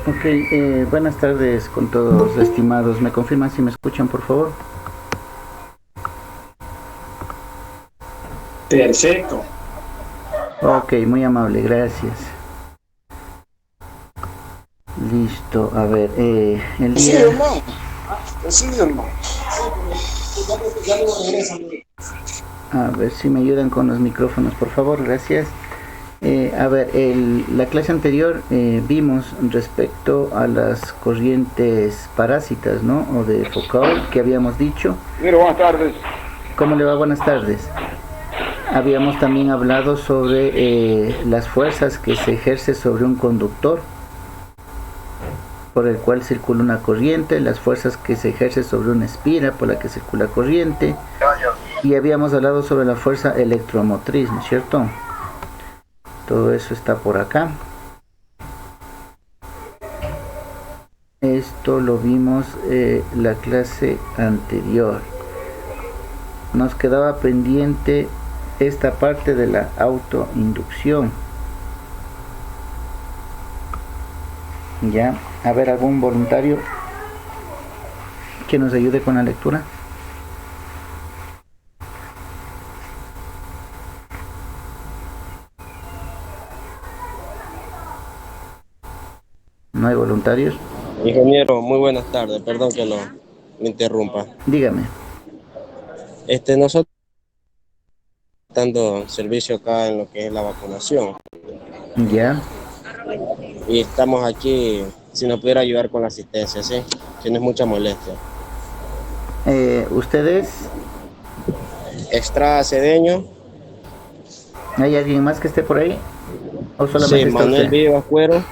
Ok, buenas tardes con todos, estimados. ¿Me confirman si me escuchan, por favor? Perfecto. Ok, muy amable, gracias. Listo, a ver, el Sí, día... hermano. Sí, hermano. A ver si me ayudan con los micrófonos, por favor, gracias. A ver, la clase anterior vimos respecto a las corrientes parásitas, ¿no? O de Foucault, que habíamos dicho. Mira, buenas tardes. ¿Cómo le va? Buenas tardes. Habíamos también hablado sobre las fuerzas que se ejerce sobre un conductor por el cual circula una corriente, las fuerzas que se ejerce sobre una espira por la que circula corriente, y habíamos hablado sobre la fuerza electromotriz, ¿no es cierto? Todo eso está por acá. Esto lo vimos la clase anterior. Nos quedaba pendiente esta parte de la autoinducción. Ya, a ver, algún voluntario que nos ayude con la lectura. ¿No hay voluntarios? Ingeniero, muy buenas tardes, perdón que lo interrumpa. Dígame. Nosotros dando servicio acá en lo que es la vacunación Ya. y estamos aquí, si nos pudiera ayudar con la asistencia, ¿sí? Si no es mucha molestia. ¿Ustedes? Extra Cedeño. ¿Hay alguien más que esté por ahí? ¿O solamente Sí, está Manuel usted? Vivas Cuero.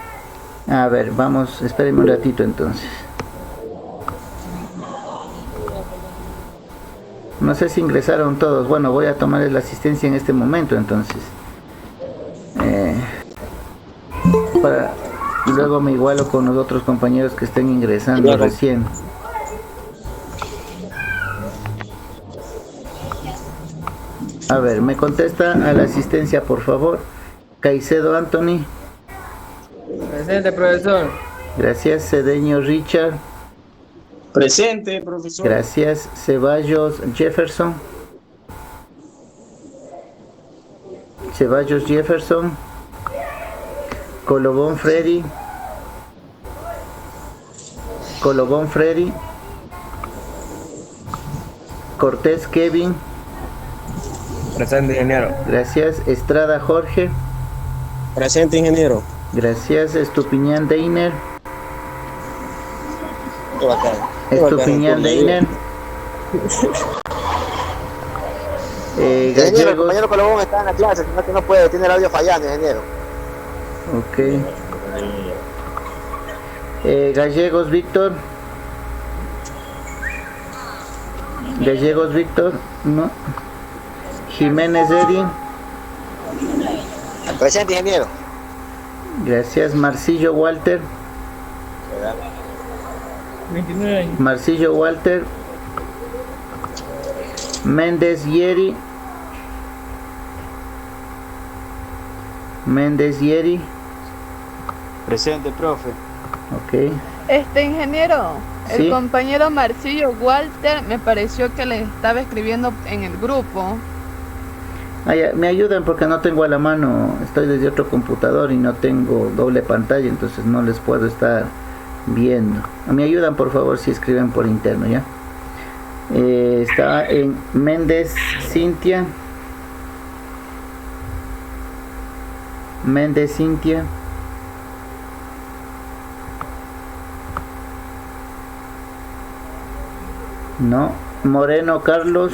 A ver, vamos, espérenme un ratito entonces. No sé si ingresaron todos. Bueno, voy a tomarles la asistencia en este momento entonces. Para luego me igualo con los otros compañeros que estén ingresando recién. A ver, me contesta a la asistencia, por favor. Caicedo Anthony. Presente, profesor. Gracias. Cedeño Richard. Presente, profesor. Gracias. Ceballos Jefferson. Ceballos Jefferson. Colobón Freddy. Colobón Freddy. Cortés Kevin. Presente, ingeniero. Gracias. Estrada Jorge. Presente, ingeniero. Gracias. Estupiñán Deiner. Qué bacán. Estupiñán Deiner. Ingeniero, el compañero Colobón está en la clase, sino que no puede, tiene el audio fallando, ingeniero. Ok. Gallegos Víctor. Gallegos Víctor. No. Jiménez Eddie. Presente, ingeniero. Gracias. Marcillo Walter. 29 años. Marcillo Walter. Méndez Yeri. Méndez Yeri. Presente, profe. Ok. Ingeniero, ¿Sí? el compañero Marcillo Walter me pareció que le estaba escribiendo en el grupo. Me ayudan porque no tengo a la mano, estoy desde otro computador y no tengo doble pantalla, entonces no les puedo estar viendo. Me ayudan por favor si escriben por interno, ¿ya? Está en Méndez Cintia. Méndez Cintia. No. Moreno Carlos.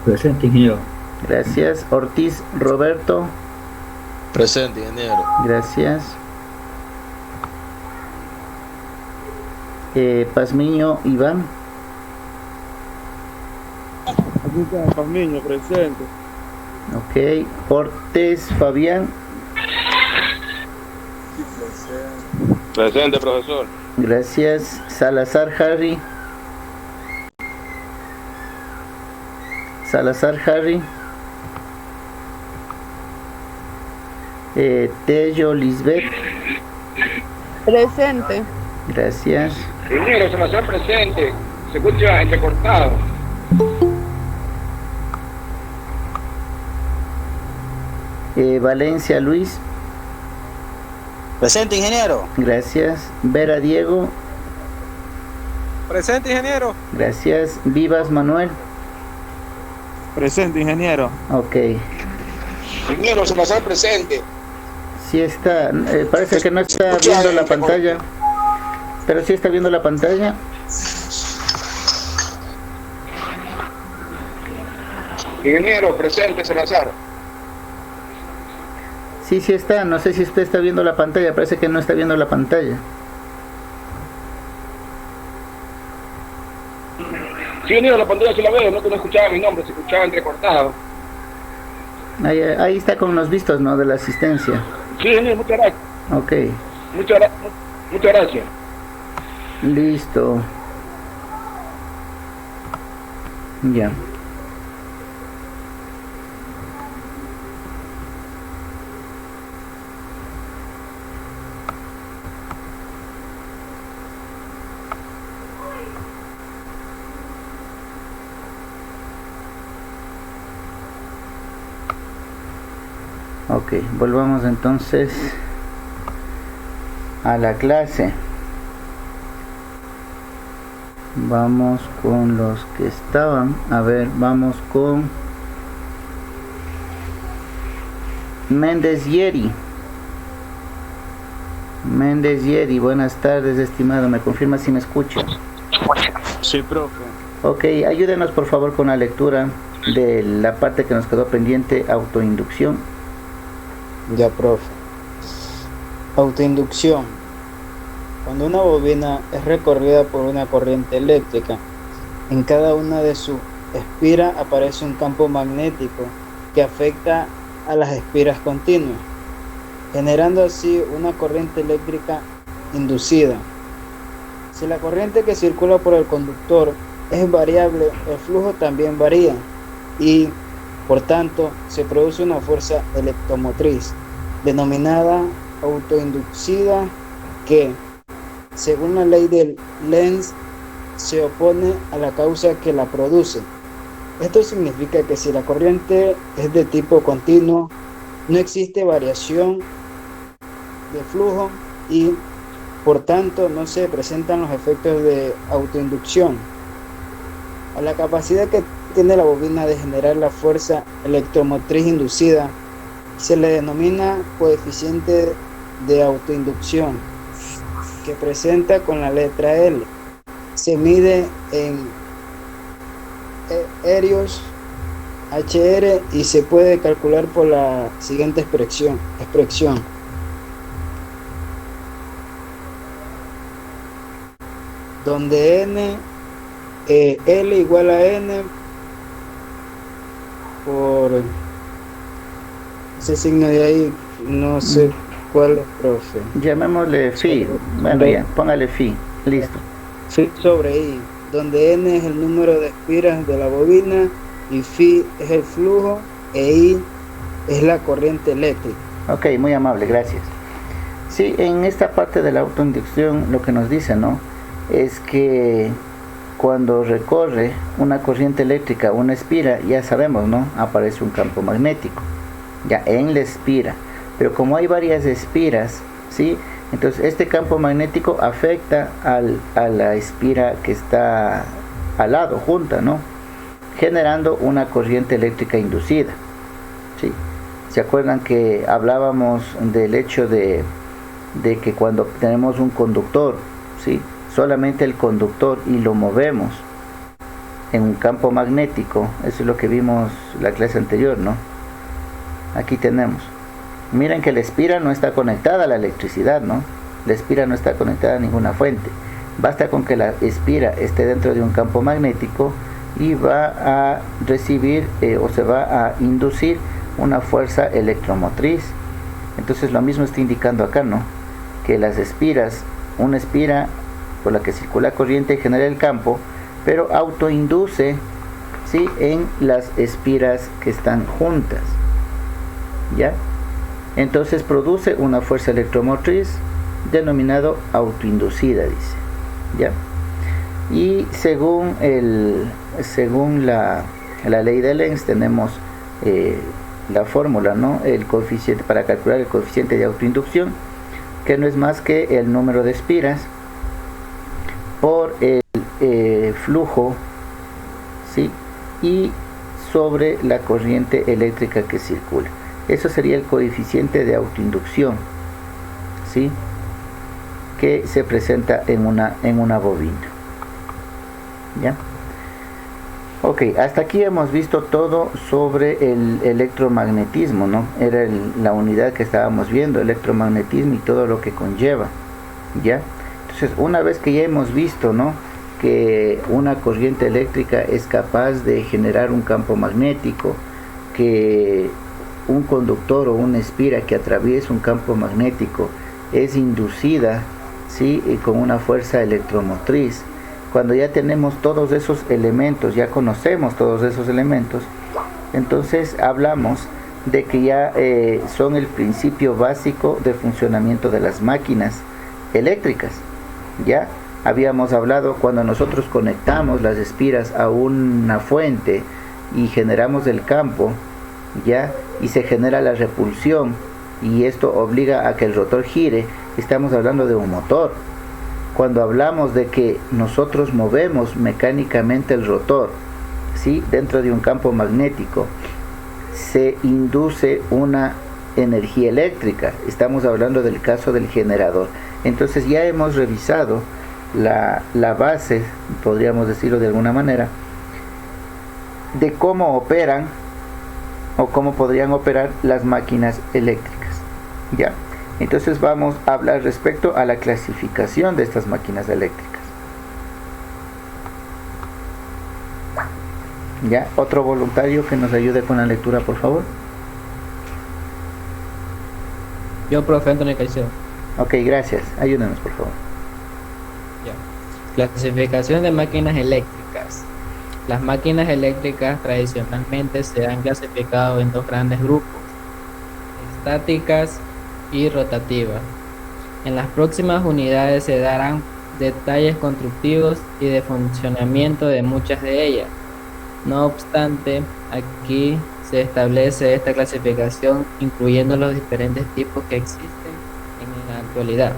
Presente, ingeniero. Gracias. Ortiz Roberto. Presente, ingeniero. Gracias. Pazmiño Iván. Aquí está Pazmiño, presente. Ok. Portes Fabián. Presente, profesor. Gracias. Salazar Harry. Salazar Harry. Tello Lisbeth. Presente. Gracias. Ingeniero Salazar presente. Se escucha entrecortado. Valencia Luis. Presente, ingeniero. Gracias. Vera Diego. Presente, ingeniero. Gracias. Vivas Manuel. Presente, ingeniero. Ok. Ingeniero Salazar presente. Sí está. Parece que no está viendo la pantalla. Pero sí está viendo la pantalla. Ingeniero presente, Salazar. Sí, sí está. No sé si usted está viendo la pantalla. Parece que no está viendo la pantalla. Sí, ingeniero, la pantalla sí la veo, no que no escuchaba mi nombre, se escuchaba entrecortado. Ahí está con los vistos, ¿no? De la asistencia. Sí, ingeniero, muchas gracias. Ok. Muchas gracias. Listo. Ya. Ok, volvamos entonces a la clase. Vamos con los que estaban. A ver, vamos con Méndez Yeri. Méndez Yeri, buenas tardes, estimado. ¿Me confirma si me escucha? Sí, profe. Ok, ayúdenos por favor con la lectura de la parte que nos quedó pendiente, autoinducción. Ya, profe. Autoinducción. Cuando una bobina es recorrida por una corriente eléctrica, en cada una de sus espiras aparece un campo magnético que afecta a las espiras continuas, generando así una corriente eléctrica inducida. Si la corriente que circula por el conductor es variable, el flujo también varía y, por tanto, se produce una fuerza electromotriz, denominada autoinducida, que, según la ley de Lenz, se opone a la causa que la produce. Esto significa que si la corriente es de tipo continuo, no existe variación de flujo y, por tanto, no se presentan los efectos de autoinducción. A la capacidad que tiene la bobina de generar la fuerza electromotriz inducida se le denomina coeficiente de autoinducción, que presenta con la letra L. Se mide en erios HR y se puede calcular por la siguiente expresión. Donde L igual a N por ese signo de ahí, no sé cuál es, profe. Llamémosle phi. Bueno, ya, póngale phi. Listo. Phi sobre I, donde N es el número de espiras de la bobina y phi es el flujo e I es la corriente eléctrica. Ok, muy amable, gracias. Sí, en esta parte de la autoinducción lo que nos dice, ¿no?, es que cuando recorre una corriente eléctrica, una espira, ya sabemos, ¿no?, aparece un campo magnético, ya en la espira. Pero como hay varias espiras, ¿sí?, entonces este campo magnético afecta a la espira que está al lado, junta, ¿no?, generando una corriente eléctrica inducida. ¿Sí? ¿Se acuerdan que hablábamos del hecho de que cuando tenemos un conductor, ¿sí?, solamente el conductor y lo movemos en un campo magnético? Eso es lo que vimos la clase anterior, ¿no? Aquí tenemos. Miren que la espira no está conectada a la electricidad, ¿no? La espira no está conectada a ninguna fuente. Basta con que la espira esté dentro de un campo magnético y va a recibir o se va a inducir una fuerza electromotriz. Entonces lo mismo está indicando acá, ¿no?, que las espiras, una espira por la que circula corriente genera el campo, pero autoinduce, ¿sí?, en las espiras que están juntas, ¿ya? Entonces produce una fuerza electromotriz denominado autoinducida, dice, ¿ya? Y según la ley de Lenz tenemos la fórmula, ¿no? El coeficiente para calcular el coeficiente de autoinducción, que no es más que el número de espiras por el flujo, ¿sí? Y sobre la corriente eléctrica que circula. Eso sería el coeficiente de autoinducción, ¿sí? Que se presenta en una bobina, ¿ya? Ok, hasta aquí hemos visto todo sobre el electromagnetismo, ¿no? Era la unidad que estábamos viendo, electromagnetismo y todo lo que conlleva, ¿ya? Entonces, una vez que ya hemos visto, ¿no?, que una corriente eléctrica es capaz de generar un campo magnético, que un conductor o una espira que atraviesa un campo magnético es inducida, ¿sí?, y con una fuerza electromotriz. Cuando ya tenemos todos esos elementos, ya conocemos todos esos elementos, entonces hablamos de que ya son el principio básico de funcionamiento de las máquinas eléctricas. Ya habíamos hablado cuando nosotros conectamos las espiras a una fuente y generamos el campo, ya, y se genera la repulsión, y esto obliga a que el rotor gire. Estamos hablando de un motor. Cuando hablamos de que nosotros movemos mecánicamente el rotor, ¿sí?, dentro de un campo magnético, se induce una energía eléctrica. Estamos hablando del caso del generador. Entonces ya hemos revisado la base, podríamos decirlo de alguna manera, de cómo operan o cómo podrían operar las máquinas eléctricas, ¿ya? Entonces vamos a hablar respecto a la clasificación de estas máquinas eléctricas. ¿Ya? Otro voluntario que nos ayude con la lectura, por favor. Yo, profe Antonio Caicedo. Ok, gracias. Ayúdenos, por favor. Ya. Clasificación de máquinas eléctricas. Las máquinas eléctricas tradicionalmente se han clasificado en dos grandes grupos: estáticas y rotativas. En las próximas unidades se darán detalles constructivos y de funcionamiento de muchas de ellas. No obstante, aquí se establece esta clasificación incluyendo los diferentes tipos que existen en la actualidad.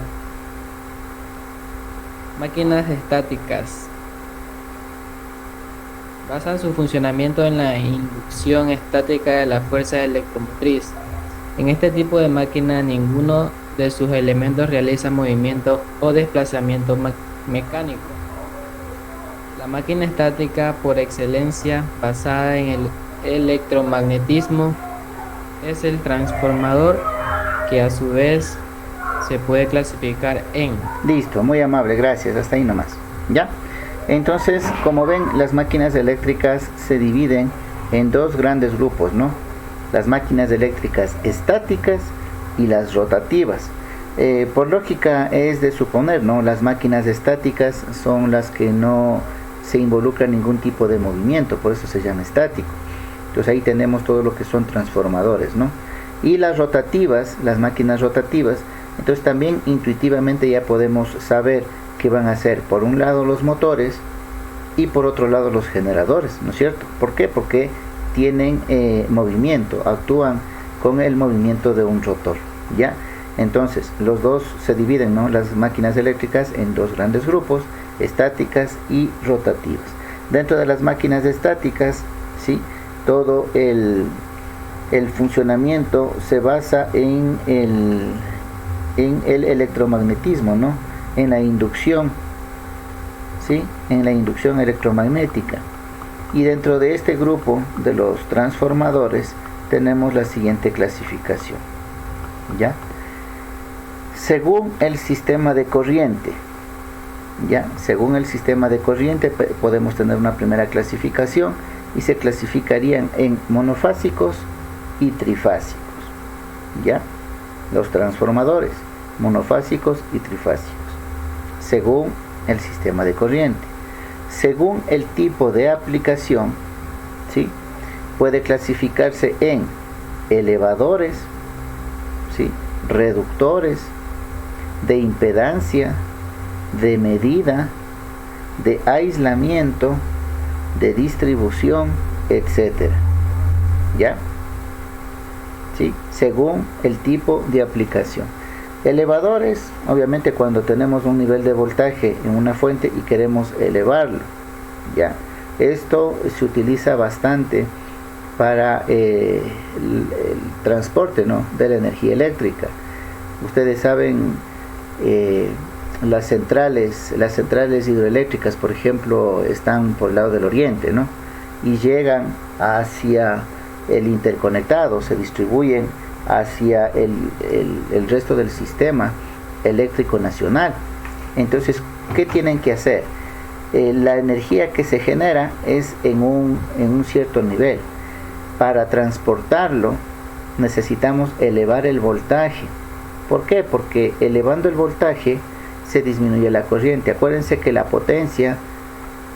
Máquinas estáticas. Basan su funcionamiento en la inducción estática de la fuerza electromotriz. En este tipo de máquina ninguno de sus elementos realiza movimiento o desplazamiento mecánico. La máquina estática por excelencia basada en el electromagnetismo es el transformador, que a su vez se puede clasificar en... Listo, muy amable, gracias, hasta ahí nomás. ¿Ya? Entonces, como ven, las máquinas eléctricas se dividen en dos grandes grupos, ¿no? Las máquinas eléctricas estáticas y las rotativas. Por lógica es de suponer, ¿no? Las máquinas estáticas son las que no se involucra ningún tipo de movimiento, por eso se llama estático. Entonces ahí tenemos todo lo que son transformadores, ¿no? Y las rotativas, las máquinas rotativas, entonces también intuitivamente ya podemos saber que van a ser por un lado los motores y por otro lado los generadores, ¿no es cierto? ¿Por qué? Porque tienen movimiento, actúan con el movimiento de un rotor, ¿ya? Entonces los dos se dividen, ¿no?, las máquinas eléctricas en dos grandes grupos, estáticas y rotativas. Dentro de las máquinas estáticas, ¿sí?, todo el funcionamiento se basa en el electromagnetismo, ¿no?, en la inducción, ¿sí?, en la inducción electromagnética. Y dentro de este grupo de los transformadores tenemos la siguiente clasificación, ¿ya? Según el sistema de corriente, ¿ya? Según el sistema de corriente podemos tener una primera clasificación y se clasificarían en monofásicos y trifásicos, ¿ya? Los transformadores, monofásicos y trifásicos, según el sistema de corriente. Según el tipo de aplicación, ¿sí?, puede clasificarse en elevadores, ¿sí?, reductores, de impedancia, de medida, de aislamiento, de distribución, etcétera. ¿Ya? ¿Sí? Según el tipo de aplicación. Elevadores, obviamente cuando tenemos un nivel de voltaje en una fuente y queremos elevarlo. ¿Ya? Esto se utiliza bastante para el transporte, ¿no?, de la energía eléctrica. Ustedes saben, las centrales hidroeléctricas, por ejemplo, están por el lado del oriente, ¿no?, y llegan hacia el interconectado, se distribuyen hacia el resto del sistema eléctrico nacional. Entonces, ¿qué tienen que hacer? La energía que se genera es en un cierto nivel. Para transportarlo necesitamos elevar el voltaje. ¿Por qué? Porque elevando el voltaje se disminuye la corriente. Acuérdense que la potencia,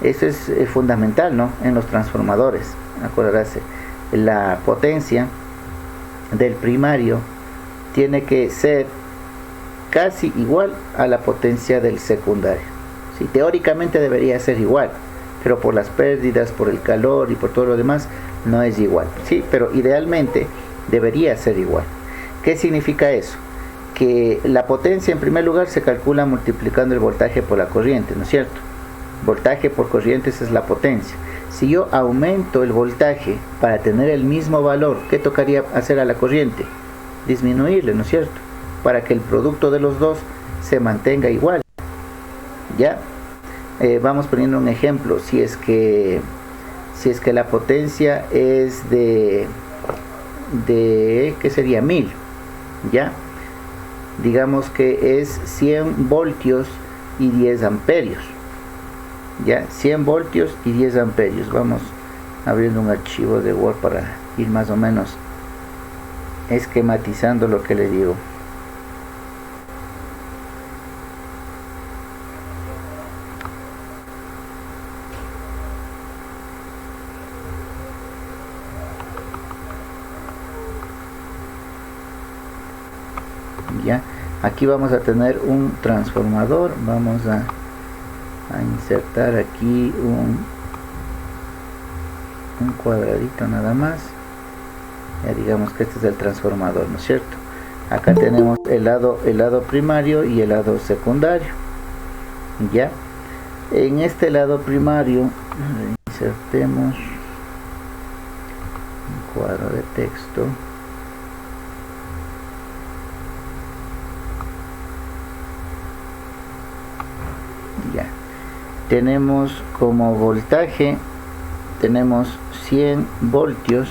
eso es fundamental, ¿no?, en los transformadores. Acuérdense, la potencia del primario tiene que ser casi igual a la potencia del secundario. Sí, teóricamente debería ser igual, pero por las pérdidas, por el calor y por todo lo demás, no es igual. Sí, pero idealmente debería ser igual. ¿Qué significa eso? Que la potencia en primer lugar se calcula multiplicando el voltaje por la corriente, ¿no es cierto? Voltaje por corriente, esa es la potencia. Si yo aumento el voltaje para tener el mismo valor, ¿qué tocaría hacer a la corriente? Disminuirle, ¿no es cierto? Para que el producto de los dos se mantenga igual. ¿Ya? Vamos poniendo un ejemplo. Si es que la potencia es de ¿qué sería? 1000, ¿ya? Digamos que es 100 voltios y 10 amperios, ¿ya? 100 voltios y 10 amperios. Vamos abriendo un archivo de Word para ir más o menos esquematizando lo que le digo. Ya, aquí vamos a tener un transformador. Vamos a insertar aquí un cuadradito nada más. Ya digamos que este es el transformador, ¿no es cierto? Acá tenemos el lado primario y el lado secundario. Ya, en este lado primario insertemos un cuadro de texto. Ya, tenemos como voltaje, tenemos 100 voltios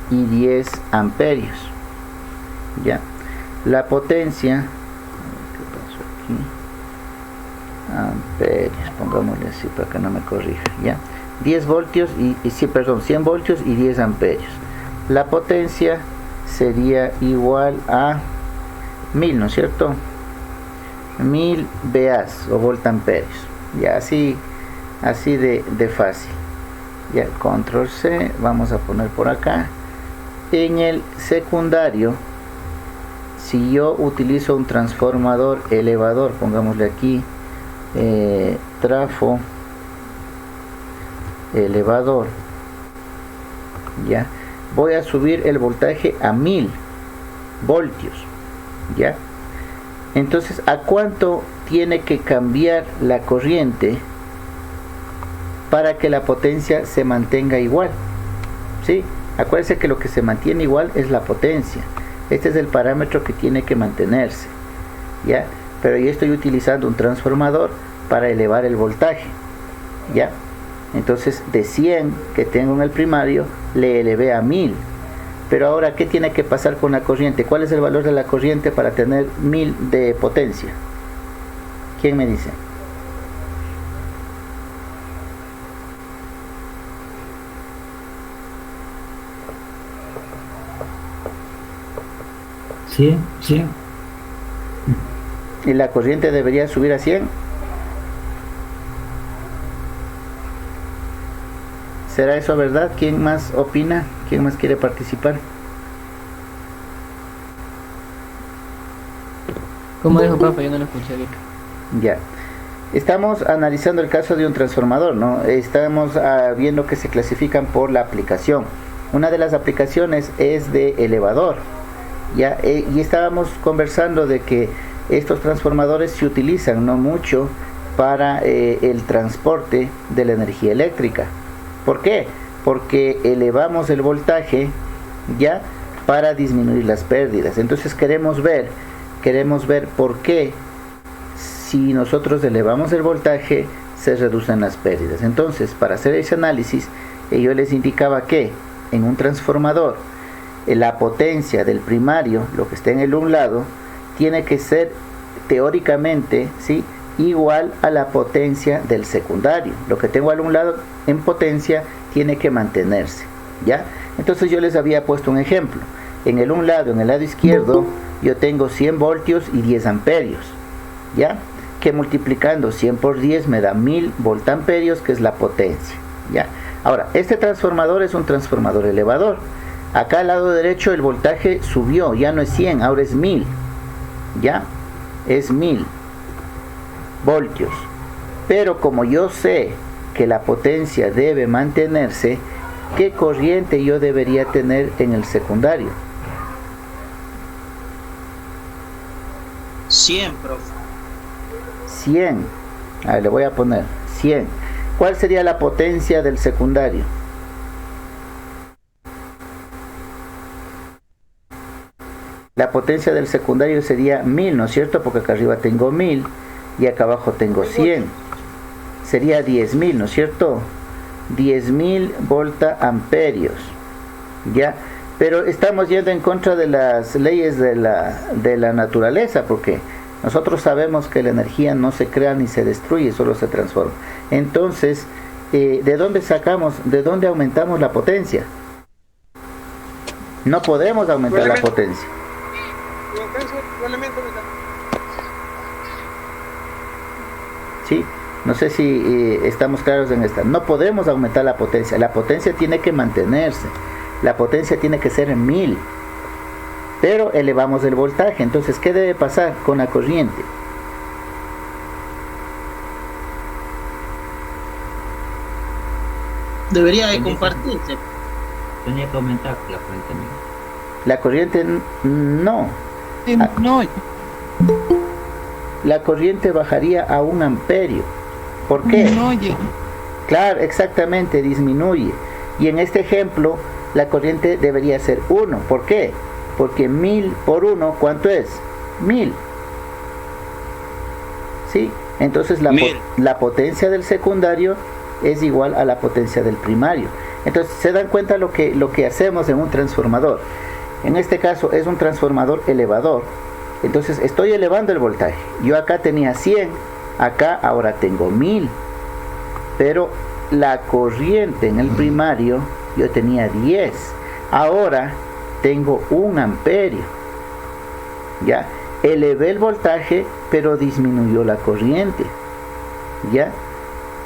y 10 amperios. Ya, la potencia, ¿qué pasó aquí? Amperios, pongámosle así para que no me corrija. Ya, 10 voltios sí, perdón, 100 voltios y 10 amperios. La potencia sería igual a 1000, ¿no es cierto? 1000 VAs o voltamperios. Ya, así de fácil. Ya, control C, vamos a poner por acá. En el secundario, si yo utilizo un transformador elevador, pongámosle aquí trafo elevador, ya, voy a subir el voltaje a 1000 voltios. Ya, entonces, ¿a cuánto tiene que cambiar la corriente para que la potencia se mantenga igual? ¿Sí? Acuérdense que lo que se mantiene igual es la potencia. Este es el parámetro que tiene que mantenerse. ¿Ya? Pero yo estoy utilizando un transformador para elevar el voltaje. ¿Ya? Entonces, de 100 que tengo en el primario, le elevé a 1000. Pero ahora, ¿qué tiene que pasar con la corriente? ¿Cuál es el valor de la corriente para tener 1000 de potencia? ¿Quién me dice? Sí. ¿Y la corriente debería subir a 100? ¿Será eso verdad? ¿Quién más opina? ¿Quién más quiere participar? ¿Cómo dijo, profe? Yo no lo escuché bien. Ya. Estamos analizando el caso de un transformador, ¿no? Estamos viendo que se clasifican por la aplicación. Una de las aplicaciones es de elevador, ¿ya? Y estábamos conversando de que estos transformadores se utilizan no mucho para el transporte de la energía eléctrica. ¿Por qué? Porque elevamos el voltaje, ¿ya? Para disminuir las pérdidas. Entonces queremos ver por qué si nosotros elevamos el voltaje se reducen las pérdidas. Entonces, para hacer ese análisis, yo les indicaba que en un transformador la potencia del primario, lo que está en el un lado, tiene que ser teóricamente, ¿sí?, igual a la potencia del secundario. Lo que tengo al un lado en potencia tiene que mantenerse, ¿ya? Entonces yo les había puesto un ejemplo. En el un lado, en el lado izquierdo, yo tengo 100 voltios y 10 amperios, ¿ya? Que multiplicando 100 por 10 me da 1000 voltamperios, que es la potencia, ¿ya? Ahora, este transformador es un transformador elevador. Acá al lado derecho el voltaje subió, ya no es 100, ahora es 1000, ¿ya? Es 1000 voltios. Pero como yo sé que la potencia debe mantenerse, ¿qué corriente yo debería tener en el secundario? 100, profe. 100. A ver, le voy a poner 100. ¿Cuál sería la potencia del secundario? La potencia del secundario sería 1000, ¿no es cierto? Porque acá arriba tengo 1000 y acá abajo tengo 100. Sería 10.000, ¿no es cierto? 10.000 voltamperios, ¿ya? Pero estamos yendo en contra de las leyes de la naturaleza, porque nosotros sabemos que la energía no se crea ni se destruye, solo se transforma. Entonces, ¿de dónde aumentamos la potencia? No podemos aumentar la potencia. ¿Sí? No sé si estamos claros en esta. No podemos aumentar la potencia tiene que mantenerse. La potencia tiene que ser 1000. Pero elevamos el voltaje. Entonces, ¿qué debe pasar con la corriente? Debería de compartirse. Tenía que aumentar la corriente. La corriente no. No. La corriente bajaría a 1 amperio. ¿Por qué? Disminuye. Claro, exactamente, disminuye. Y en este ejemplo, la corriente debería ser 1. ¿Por qué? Porque 1000 por 1, ¿cuánto es? 1000. ¿Sí? Entonces la potencia del secundario es igual a la potencia del primario. Entonces, ¿se dan cuenta lo que hacemos en un transformador? En este caso es un transformador elevador. Entonces estoy elevando el voltaje. Yo acá tenía 100, acá ahora tengo 1000. Pero la corriente en el primario yo tenía 10. Ahora tengo 1 amperio. ¿Ya? Elevé el voltaje, pero disminuyó la corriente. ¿Ya?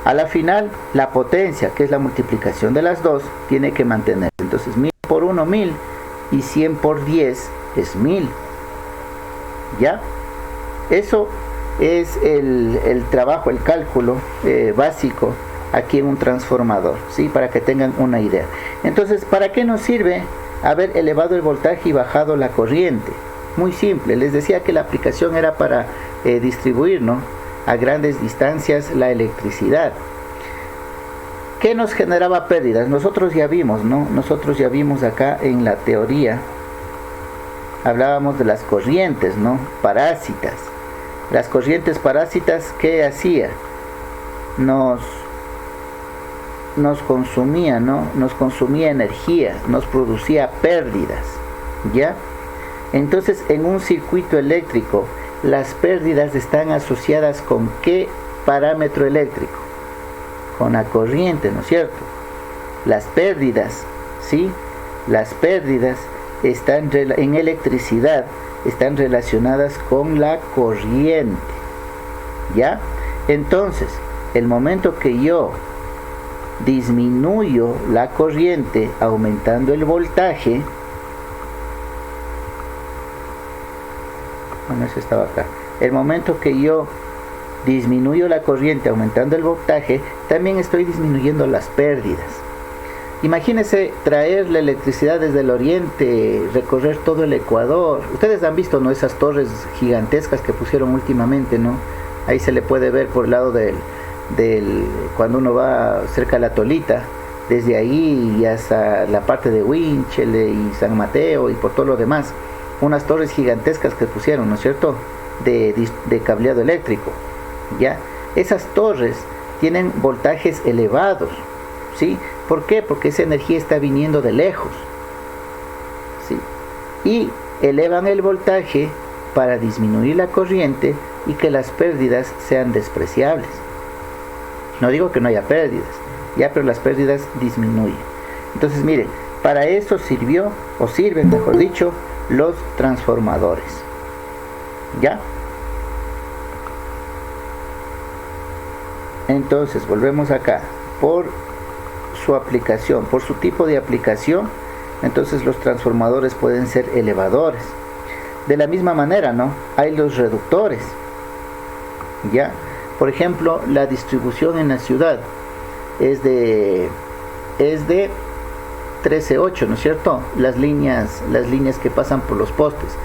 A la final, la potencia, que es la multiplicación de las dos, tiene que mantenerse. Entonces 1000 por 1, 1000. Y 100 por 10 es 1000. ¿Ya? Eso es el trabajo, el cálculo básico aquí en un transformador, ¿sí? Para que tengan una idea. Entonces, ¿para qué nos sirve haber elevado el voltaje y bajado la corriente? Muy simple, les decía que la aplicación era para distribuir, ¿no?, a grandes distancias la electricidad. ¿Qué nos generaba pérdidas? Nosotros ya vimos, ¿no? Nosotros ya vimos acá en la teoría, hablábamos de las corrientes, ¿no?, parásitas. Las corrientes parásitas, ¿qué hacía? Nos consumía, ¿no? Nos consumía energía, nos producía pérdidas, ¿ya? Entonces, en un circuito eléctrico, las pérdidas están asociadas con ¿qué parámetro eléctrico? Con la corriente, ¿no es cierto? Las pérdidas, ¿sí? Las pérdidas están en electricidad, están relacionadas con la corriente, ¿ya? Entonces, el momento que yo disminuyo la corriente aumentando el voltaje, bueno, eso estaba acá, El momento que yo disminuyo la corriente aumentando el voltaje, también estoy disminuyendo las pérdidas. Imagínense traer la electricidad desde el oriente, recorrer todo el Ecuador. Ustedes han visto, ¿no?, esas torres gigantescas que pusieron últimamente, ¿no? Ahí se le puede ver por el lado del cuando uno va cerca de la Tolita, desde ahí y hasta la parte de Huínchele y San Mateo y por todo lo demás, unas torres gigantescas que pusieron, ¿no es cierto?, de cableado eléctrico, ¿ya? Esas torres tienen voltajes elevados, ¿sí? ¿Por qué? Porque esa energía está viniendo de lejos, ¿sí? Y elevan el voltaje para disminuir la corriente y que las pérdidas sean despreciables. No digo que no haya pérdidas, ya, pero las pérdidas disminuyen. Entonces, miren, para eso sirvió, o sirven, mejor dicho, los transformadores. ¿Ya? Entonces, volvemos acá. Por su aplicación, por su tipo de aplicación, entonces los transformadores pueden ser elevadores. De la misma manera, ¿no?, hay los reductores. ¿Ya? Por ejemplo, la distribución en la ciudad es de 13.8, ¿no es cierto? Las líneas que pasan por los postes.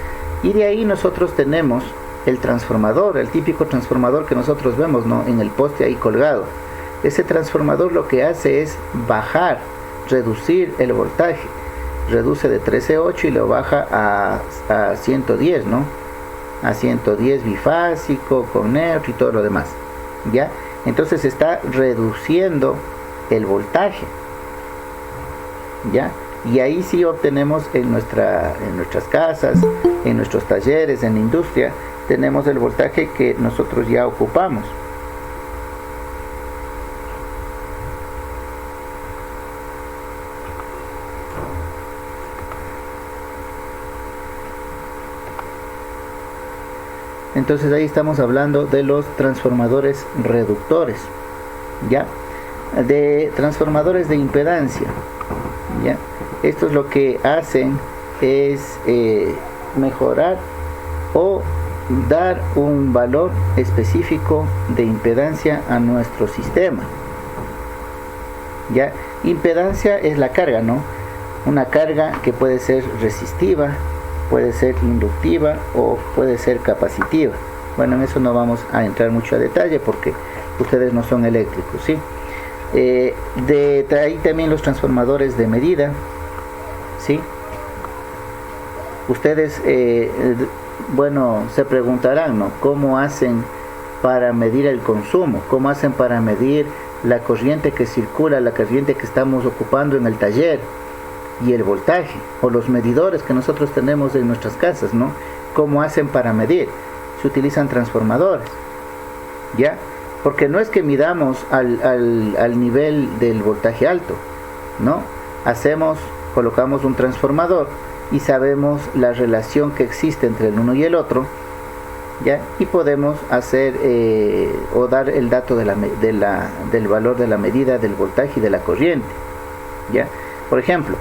Y de ahí nosotros tenemos el transformador, el típico transformador que nosotros vemos, ¿no?, en el poste ahí colgado. Ese transformador lo que hace es bajar, reducir el voltaje. Reduce de 13.8 y lo baja a 110, ¿no? A 110 bifásico, con neutro y todo lo demás. ¿Ya? Entonces está reduciendo el voltaje. ¿Ya? Y ahí sí obtenemos en nuestras casas, en nuestros talleres, en la industria, tenemos el voltaje que nosotros ya ocupamos. Entonces ahí estamos hablando de los transformadores reductores, ¿ya? De transformadores de impedancia, ¿ya? Estos lo que hacen es mejorar o dar un valor específico de impedancia a nuestro sistema, ¿ya? Impedancia es la carga, ¿no? Una carga que puede ser resistiva, puede ser inductiva o puede ser capacitiva. Bueno, en eso no vamos a entrar mucho a detalle porque ustedes no son eléctricos, ¿sí? De ahí también los transformadores de medida, ¿sí? Ustedes, bueno, se preguntarán, ¿no?, ¿cómo hacen para medir el consumo? ¿Cómo hacen para medir la corriente que circula, la corriente que estamos ocupando en el taller? Y el voltaje, o los medidores que nosotros tenemos en nuestras casas, ¿no? ¿Cómo hacen para medir? Se utilizan transformadores, ¿ya? Porque no es que midamos al nivel del voltaje alto, ¿no? Colocamos un transformador y sabemos la relación que existe entre el uno y el otro, ¿ya? Y podemos hacer o dar el dato del valor de la medida del voltaje y de la corriente, ¿ya? Por ejemplo,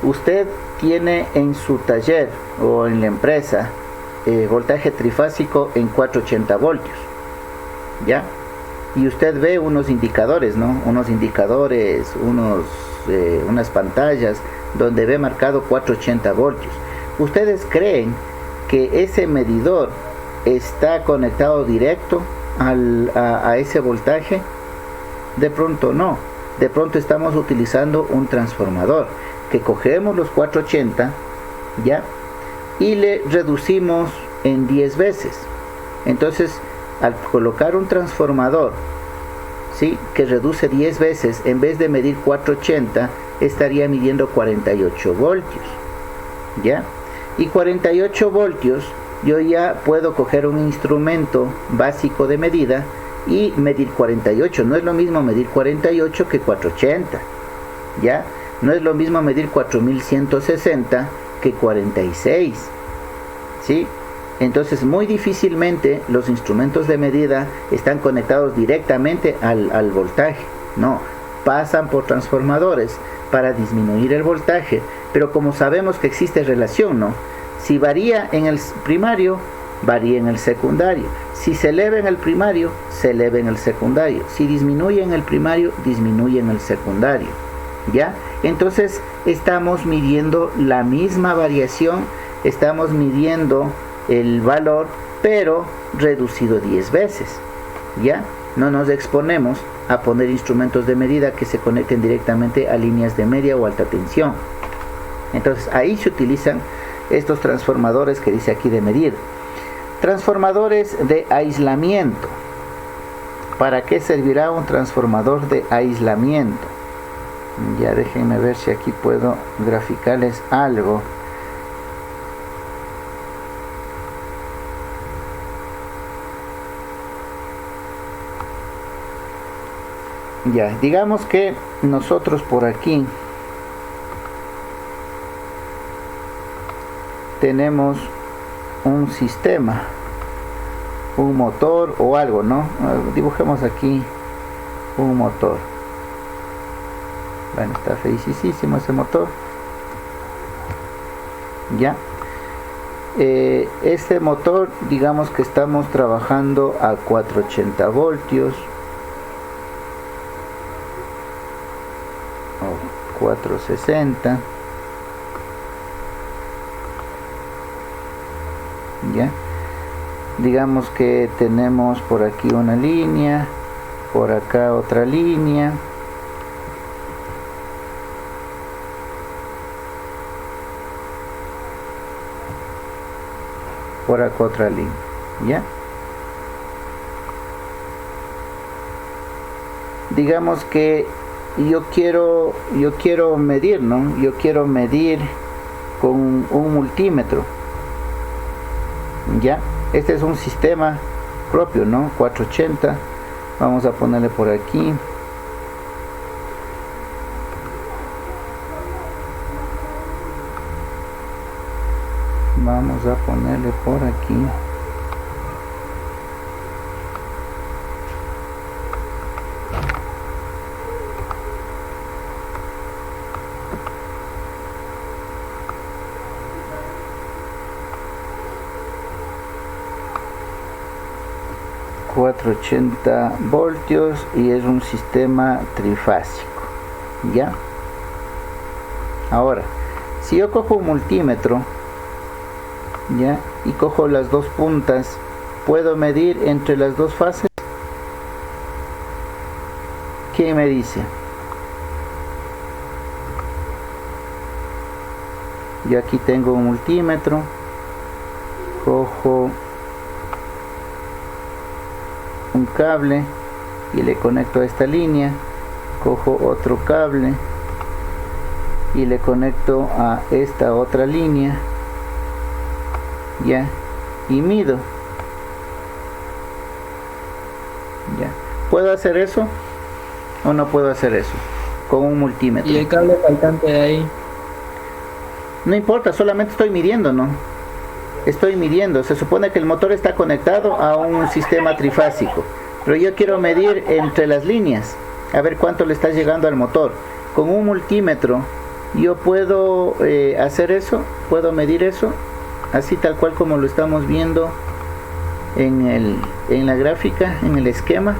usted tiene en su taller o en la empresa voltaje trifásico en 480 voltios, ¿ya? Y usted ve unos indicadores, ¿no? Unos indicadores, unas pantallas donde ve marcado 480 voltios. ¿Ustedes creen que ese medidor está conectado directo a ese voltaje? De pronto no. De pronto estamos utilizando un transformador que cogemos los 480, ¿ya? Y le reducimos en 10 veces. Entonces, al colocar un transformador, ¿sí?, que reduce 10 veces, en vez de medir 480, estaría midiendo 48 voltios, ¿ya? Y 48 voltios, yo ya puedo coger un instrumento básico de medida y medir 48. No es lo mismo medir 48 que 480, ¿ya? No es lo mismo medir 4160 que 46, ¿sí? Entonces muy difícilmente los instrumentos de medida están conectados directamente al voltaje, no, pasan por transformadores para disminuir el voltaje, pero como sabemos que existe relación, ¿no? Si varía en el primario, varía en el secundario. Si se eleva en el primario, se eleva en el secundario. Si disminuye en el primario, disminuye en el secundario. ¿Ya? Entonces estamos midiendo la misma variación, estamos midiendo el valor, pero reducido 10 veces. ¿Ya? No nos exponemos a poner instrumentos de medida que se conecten directamente a líneas de media o alta tensión. Entonces ahí se utilizan estos transformadores que dice aquí de medir. Transformadores de aislamiento. ¿Para qué servirá un transformador de aislamiento? Ya déjenme ver si aquí puedo graficarles algo. Ya, digamos que nosotros por aquí tenemos un sistema, un motor o algo, ¿no? Dibujemos aquí un motor. Bueno, está feicísimo ese motor. Ya. Este motor, digamos que estamos trabajando a 480 voltios. 460. Ya, digamos que tenemos por aquí una línea, por acá otra línea, por acá otra línea. Ya, digamos que yo quiero medir, ¿no? Yo quiero medir con un multímetro. Ya, este es un sistema propio, ¿no? 480. Vamos a ponerle por aquí. Vamos a ponerle por aquí. ...480 voltios y es un sistema trifásico. ¿Ya? Ahora, si yo cojo un multímetro, ¿ya? Y cojo las dos puntas, ¿puedo medir entre las dos fases? ¿Qué me dice? Yo aquí tengo un multímetro, cojo un cable y le conecto a esta línea, cojo otro cable y le conecto a esta otra línea, ya, y mido. Ya, ¿puedo hacer eso o no puedo hacer eso con un multímetro? ¿Y el cable faltante de ahí? No importa, solamente estoy midiendo, ¿no? Estoy midiendo, se supone que el motor está conectado a un sistema trifásico, pero yo quiero medir entre las líneas, a ver cuánto le está llegando al motor. Con un multímetro yo puedo hacer eso, puedo medir eso, así tal cual como lo estamos viendo en la gráfica, en el esquema.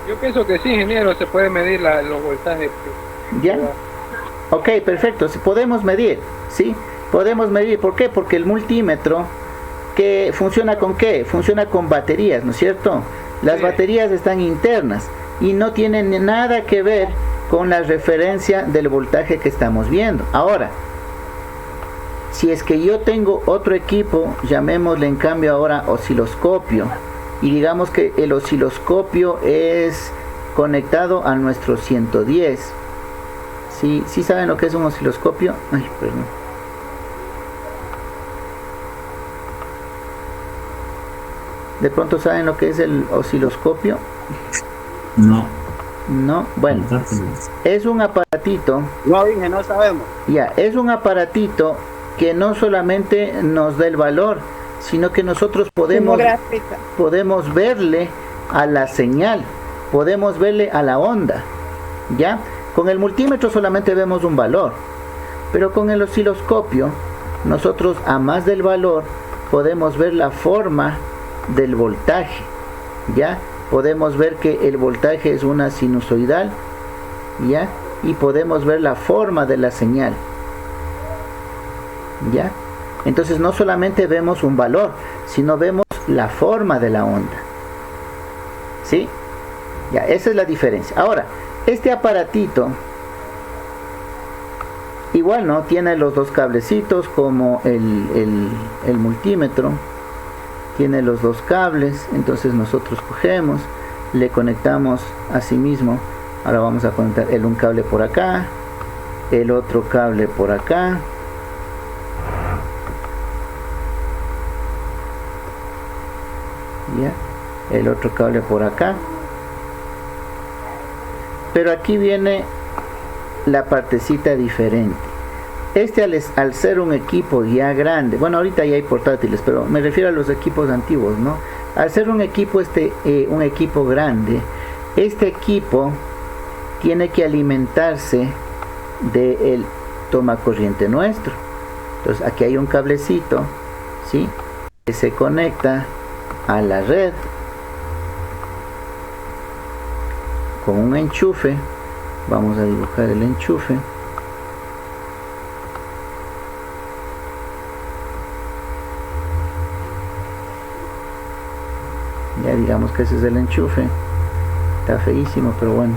Yo pienso que sí, ingeniero, se puede medir los voltajes. ¿Ya? Ok, perfecto, si podemos medir, ¿sí? Podemos medir, ¿por qué? Porque el multímetro, ¿que funciona con qué? Funciona con baterías, ¿no es cierto? Las baterías están internas y no tienen nada que ver con la referencia del voltaje que estamos viendo. Ahora, si es que yo tengo otro equipo, llamémosle en cambio ahora osciloscopio, y digamos que el osciloscopio es conectado a nuestro 110. ¿Sí saben lo que es un osciloscopio? Ay, perdón. ¿De pronto saben lo que es el osciloscopio? No. No, bueno, es un aparatito. No, dije, no sabemos. Ya, es un aparatito que no solamente nos da el valor, sino que nosotros podemos verle a la señal, podemos verle a la onda. ¿Ya? Con el multímetro solamente vemos un valor, Pero con el osciloscopio, nosotros a más del valor podemos ver la forma del voltaje, ¿ya? Podemos ver que el voltaje es una sinusoidal, ¿ya? Y podemos ver la forma de la señal, ¿ya? Entonces no solamente vemos un valor, sino vemos la forma de la onda, ¿sí? Ya, esa es la diferencia. Ahora, este aparatito igual, ¿no? Tiene los dos cablecitos como el multímetro, tiene los dos cables. Entonces nosotros cogemos, le conectamos a sí mismo. Ahora vamos a conectar un cable por acá, el otro cable por acá, ya, el otro cable por acá. Pero aquí viene la partecita diferente. Este al ser un equipo ya grande, bueno, ahorita ya hay portátiles, pero me refiero a los equipos antiguos, ¿no? Al ser un equipo un equipo grande, este equipo tiene que alimentarse del toma corriente nuestro. Entonces aquí hay un cablecito, ¿sí? Que se conecta a la red con un enchufe. Vamos a dibujar el enchufe. Ya digamos que ese es el enchufe. Está feísimo, pero bueno.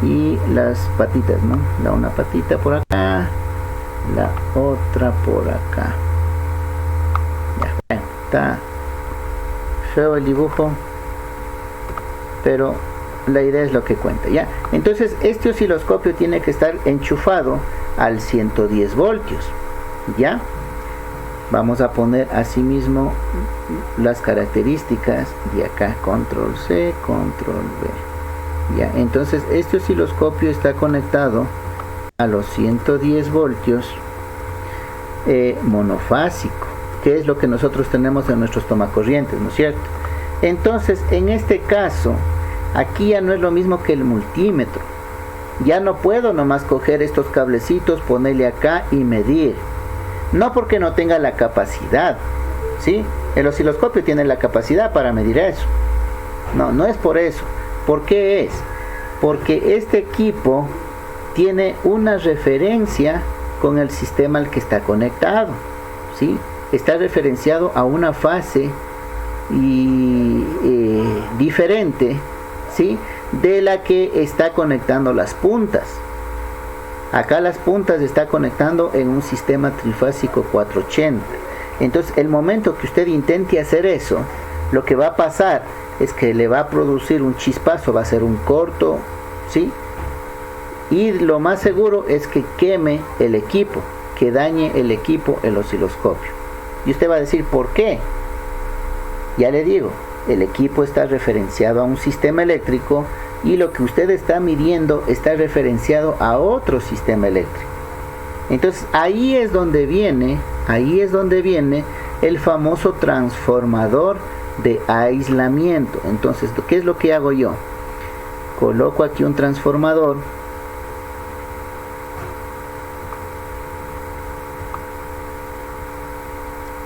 Y las patitas, ¿no? Una patita por acá, la otra por acá. Ya, bueno, está feo el dibujo, pero la idea es lo que cuenta, ¿ya? Entonces este osciloscopio tiene que estar enchufado al 110 voltios, ¿ya? Vamos a poner asimismo las características de acá, control C, control V, ¿ya? Entonces este osciloscopio está conectado a los 110 voltios monofásico, que es lo que nosotros tenemos en nuestros tomacorrientes, ¿no es cierto? Entonces en este caso aquí ya no es lo mismo que el multímetro. Ya no puedo nomás coger estos cablecitos, ponerle acá y medir. No porque no tenga la capacidad, ¿sí? El osciloscopio tiene la capacidad para medir eso. No es por eso. ¿Por qué es? Porque este equipo tiene una referencia con el sistema al que está conectado, ¿sí? Está referenciado a una fase diferente, ¿sí? De la que está conectando las puntas. Acá las puntas está conectando en un sistema trifásico 480. Entonces el momento que usted intente hacer eso, lo que va a pasar es que le va a producir un chispazo, va a ser un corto, ¿sí? Y lo más seguro es que queme el equipo, que dañe el equipo, el osciloscopio. Y usted va a decir, ¿por qué? Ya le digo, el equipo está referenciado a un sistema eléctrico y lo que usted está midiendo está referenciado a otro sistema eléctrico. Entonces ahí es donde viene el famoso transformador de aislamiento. Entonces, ¿qué es lo que hago yo? Coloco aquí un transformador.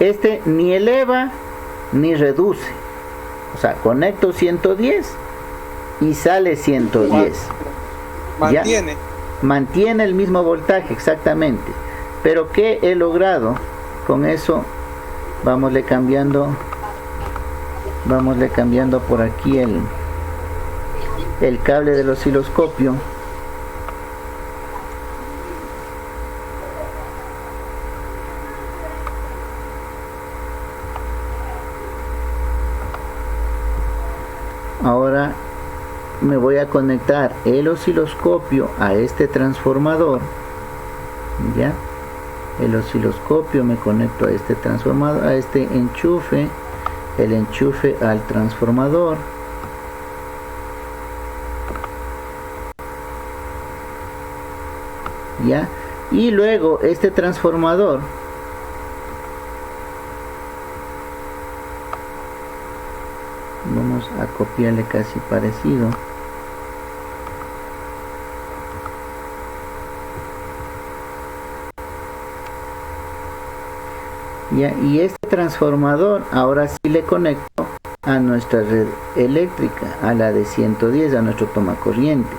Este ni eleva ni reduce. O sea, conecto 110 y sale 110. Mantiene. ¿Ya? Mantiene el mismo voltaje, exactamente. Pero ¿qué he logrado? Con eso, vámosle cambiando por aquí el cable del osciloscopio. Ahora me voy a conectar el osciloscopio a este transformador, ya. El osciloscopio me conecto a este transformador, a este enchufe, el enchufe al transformador. Ya, y luego este transformador vamos a copiarle casi parecido. ¿ya? Y este transformador ahora sí le conecto a nuestra red eléctrica, a la de 110, a nuestro toma corriente.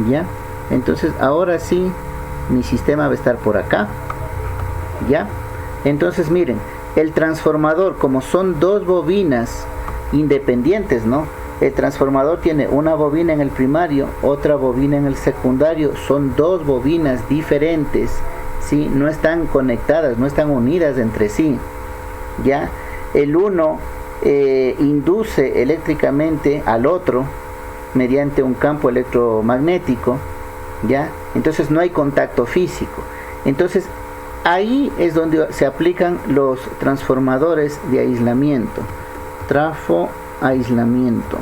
¿Ya? Entonces ahora sí mi sistema va a estar por acá. ¿Ya? Entonces miren, el transformador, como son dos bobinas independientes, ¿no? El transformador tiene una bobina en el primario, otra bobina en el secundario. Son dos bobinas diferentes, ¿sí? No están conectadas, no están unidas entre sí. ¿Ya? El uno induce eléctricamente al otro mediante un campo electromagnético, ¿ya? Entonces no hay contacto físico. Entonces ahí es donde se aplican los transformadores de aislamiento, trafo aislamiento,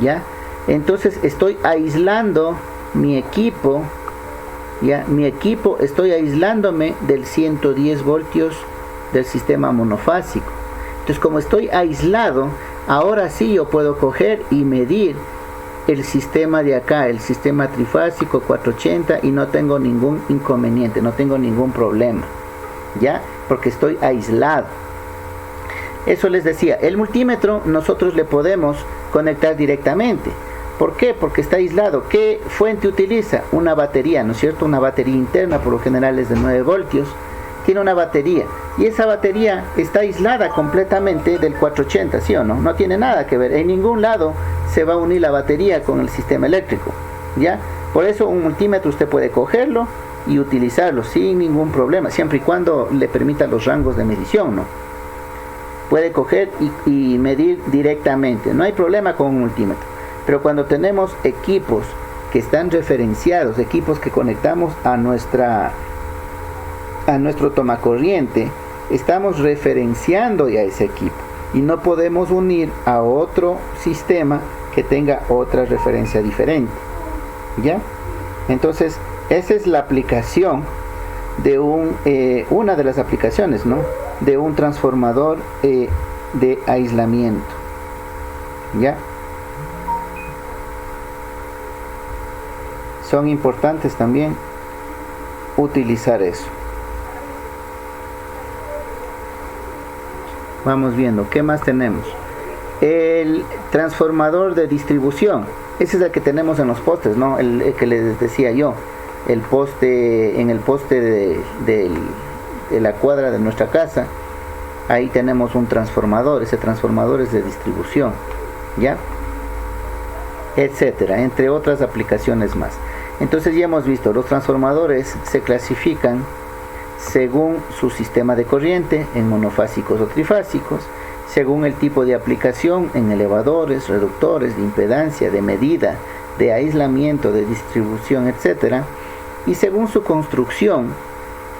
¿ya? Entonces estoy aislando mi equipo, ¿ya? Mi equipo, estoy aislándome del 110 voltios del sistema monofásico. Entonces, como estoy aislado, ahora sí yo puedo coger y medir el sistema de acá, el sistema trifásico 480, y no tengo ningún inconveniente, no tengo ningún problema, ¿ya? Porque estoy aislado. Eso les decía, el multímetro nosotros le podemos conectar directamente. ¿Por qué? Porque está aislado. ¿Qué fuente utiliza? Una batería, ¿no es cierto? Una batería interna, por lo general es de 9 voltios. Tiene una batería, y esa batería está aislada completamente del 480, ¿sí o no? No tiene nada que ver, en ningún lado se va a unir la batería con el sistema eléctrico, ¿ya? Por eso un multímetro usted puede cogerlo y utilizarlo sin ningún problema, siempre y cuando le permita los rangos de medición, ¿no? Puede coger y medir directamente, no hay problema con un multímetro. Pero cuando tenemos equipos que están referenciados, equipos que conectamos a nuestro tomacorriente, estamos referenciando ya ese equipo y no podemos unir a otro sistema que tenga otra referencia diferente, ¿ya? Entonces esa es la aplicación de una de las aplicaciones, ¿no? De un transformador de aislamiento, ¿ya? Son importantes también utilizar eso. Vamos viendo, ¿qué más tenemos? El transformador de distribución, ese es el que tenemos en los postes, ¿no? El que les decía yo, el poste, en el poste de la cuadra de nuestra casa, ahí tenemos un transformador, ese transformador es de distribución, ¿ya? Etcétera, entre otras aplicaciones más. Entonces ya hemos visto, los transformadores se clasifican según su sistema de corriente, en monofásicos o trifásicos, según el tipo de aplicación, en elevadores, reductores, de impedancia, de medida, de aislamiento, de distribución, etc. Y según su construcción,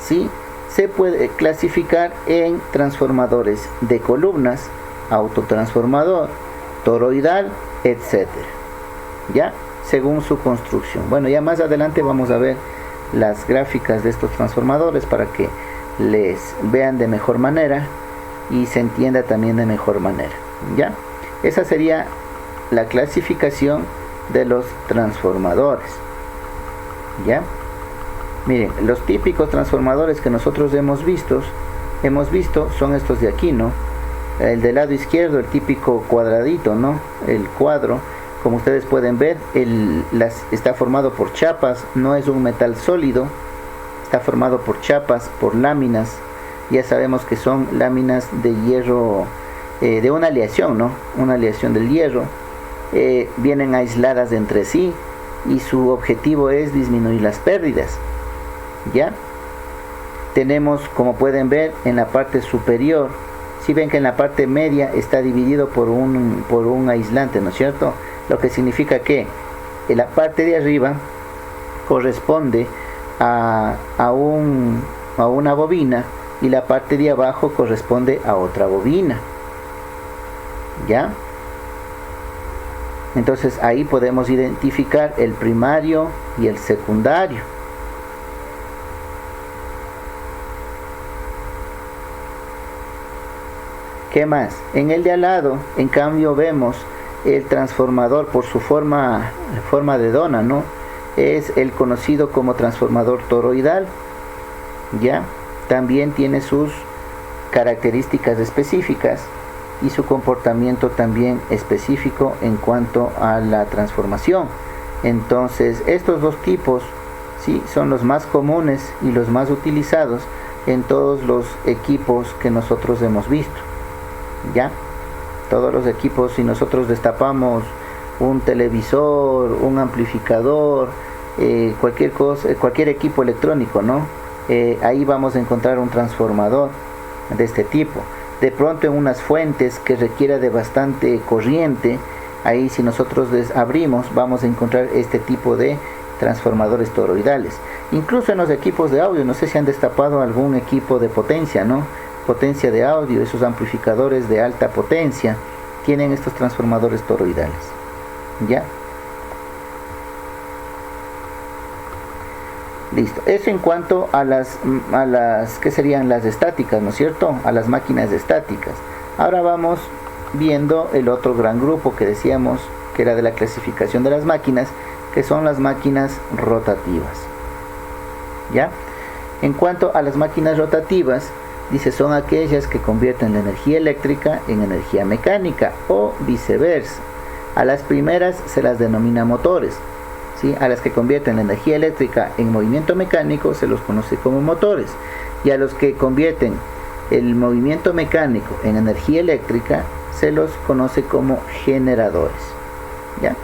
¿sí? Se puede clasificar en transformadores de columnas, autotransformador, toroidal, etc. ¿Ya? Según su construcción. Bueno, ya más adelante vamos a ver las gráficas de estos transformadores para que les vean de mejor manera y se entienda también de mejor manera, ¿ya? Esa sería la clasificación de los transformadores, ¿ya? Miren, los típicos transformadores que nosotros hemos visto son estos de aquí, ¿no? El del lado izquierdo, el típico cuadradito, ¿no? El cuadro. Como ustedes pueden ver, está formado por chapas, no es un metal sólido, está formado por chapas, por láminas. Ya sabemos que son láminas de hierro, de una aleación, ¿no? Una aleación del hierro. Vienen aisladas entre sí y su objetivo es disminuir las pérdidas, ¿ya? Tenemos, como pueden ver, en la parte superior, si ven que en la parte media está dividido por un aislante, ¿no es cierto? Lo que significa que en la parte de arriba corresponde a una bobina y la parte de abajo corresponde a otra bobina, ¿ya? Entonces ahí podemos identificar el primario y el secundario, ¿Qué más? En el de al lado, en cambio, vemos el transformador por su forma de dona, ¿no? Es el conocido como transformador toroidal, ¿ya? También tiene sus características específicas y su comportamiento también específico en cuanto a la transformación. Entonces, estos dos tipos, sí, son los más comunes y los más utilizados en todos los equipos que nosotros hemos visto, ¿ya? Todos los equipos, si nosotros destapamos un televisor, un amplificador, cualquier cosa, cualquier equipo electrónico, ¿no? Ahí vamos a encontrar un transformador de este tipo. De pronto en unas fuentes que requiera de bastante corriente, ahí si nosotros abrimos vamos a encontrar este tipo de transformadores toroidales. Incluso en los equipos de audio, no sé si han destapado algún equipo de potencia, ¿no? Potencia de audio, esos amplificadores de alta potencia tienen estos transformadores toroidales, ¿ya? Listo. Eso en cuanto a las que serían las estáticas, ¿no es cierto? A las máquinas estáticas. Ahora vamos viendo el otro gran grupo que decíamos que era de la clasificación de las máquinas, que son las máquinas rotativas, ¿ya? En cuanto a las máquinas rotativas, dice, son aquellas que convierten la energía eléctrica en energía mecánica o viceversa. A las primeras se las denomina motores, ¿sí? A las que convierten la energía eléctrica en movimiento mecánico se los conoce como motores, y a los que convierten el movimiento mecánico en energía eléctrica se los conoce como generadores, ¿ya?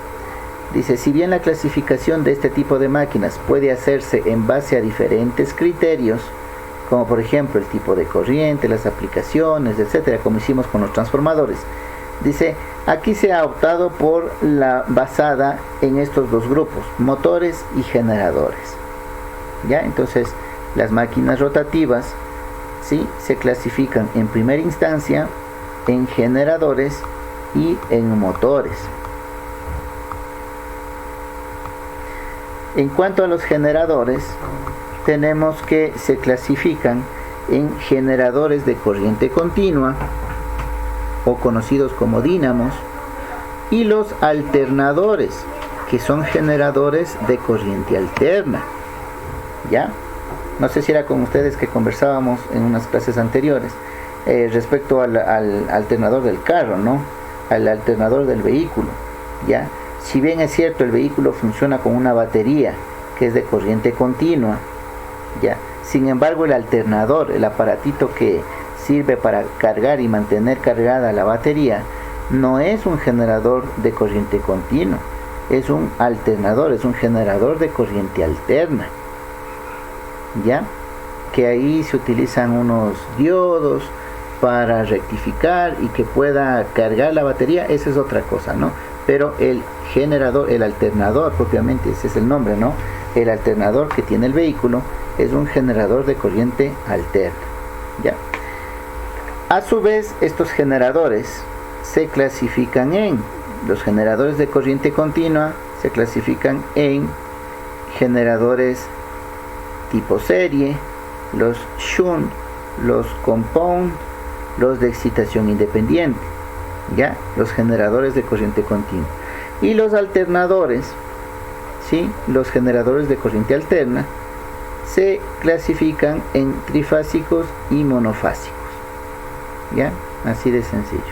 Dice, si bien la clasificación de este tipo de máquinas puede hacerse en base a diferentes criterios, como por ejemplo el tipo de corriente, las aplicaciones, etcétera, como hicimos con los transformadores, dice, aquí se ha optado por la basada en estos dos grupos, motores y generadores, ¿ya? Entonces, las máquinas rotativas, ¿sí?, se clasifican en primera instancia en generadores y en motores. En cuanto a los generadores, tenemos que se clasifican en generadores de corriente continua, o conocidos como dínamos, y los alternadores, que son generadores de corriente alterna, ¿ya? No sé si era con ustedes que conversábamos en unas clases anteriores respecto al alternador del carro, ¿no? Al alternador del vehículo, ¿ya? Si bien es cierto, el vehículo funciona con una batería que es de corriente continua, ¿ya? Sin embargo, el alternador, el aparatito que sirve para cargar y mantener cargada la batería, no es un generador de corriente continua, es un alternador, es un generador de corriente alterna, ¿ya? Que ahí se utilizan unos diodos para rectificar y que pueda cargar la batería, esa es otra cosa, ¿no? Pero el generador, el alternador propiamente, ese es el nombre, ¿no? El alternador que tiene el vehículo es un generador de corriente alterna, ¿ya? A su vez, estos generadores se clasifican en, los generadores de corriente continua se clasifican en generadores tipo serie, los shunt, los compound, los de excitación independiente, ¿ya? Los generadores de corriente continua. Y los alternadores, ¿sí?, los generadores de corriente alterna, se clasifican en trifásicos y monofásicos, ¿ya? Así de sencillo.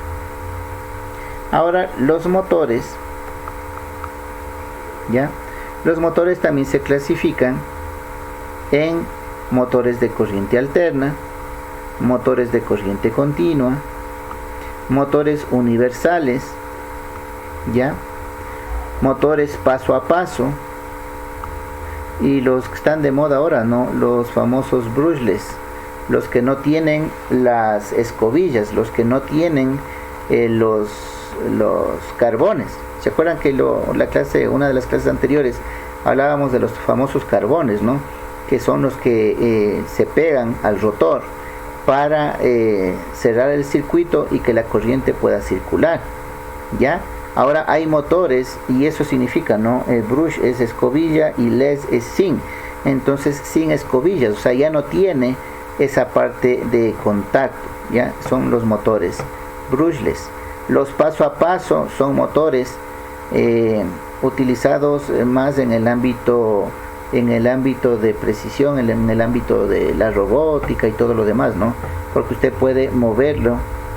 Ahora, los motores, ¿ya? Los motores también se clasifican en motores de corriente alterna, motores de corriente continua, motores universales, ¿ya? Motores paso a paso, y los que están de moda ahora, ¿no?, los famosos brushless, los que no tienen las escobillas, los que no tienen los carbones. ¿Se acuerdan que una de las clases anteriores hablábamos de los famosos carbones, ¿no?, que son los que se pegan al rotor para cerrar el circuito y que la corriente pueda circular, ¿ya? Ahora hay motores, y eso significa, ¿no?, el brush es escobilla y less es sin, entonces sin escobillas, o sea, ya no tiene esa parte de contacto, ¿ya? Son los motores brushless. Los paso a paso son motores utilizados más en el ámbito de precisión, en el ámbito de la robótica y todo lo demás, ¿no? Porque usted puede moverlo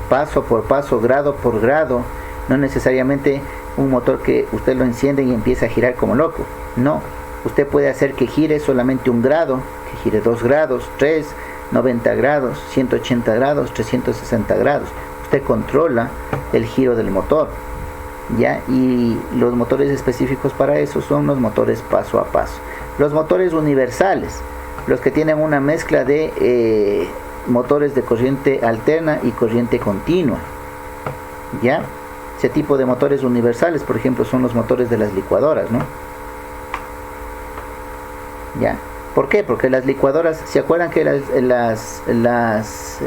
paso por paso, grado por grado, no necesariamente un motor que usted lo enciende y empieza a girar como loco, no, usted puede hacer que gire solamente un grado, que gire 2 grados, 3, 90 grados, 180 grados, 360 grados, usted controla el giro del motor, ¿ya? Y los motores específicos para eso son los motores paso a paso. Los motores universales, los que tienen una mezcla de motores de corriente alterna y corriente continua, ¿ya? Ese tipo de motores universales, por ejemplo, son los motores de las licuadoras, ¿no? ¿Ya? ¿Por qué? Porque las licuadoras, ¿se acuerdan que las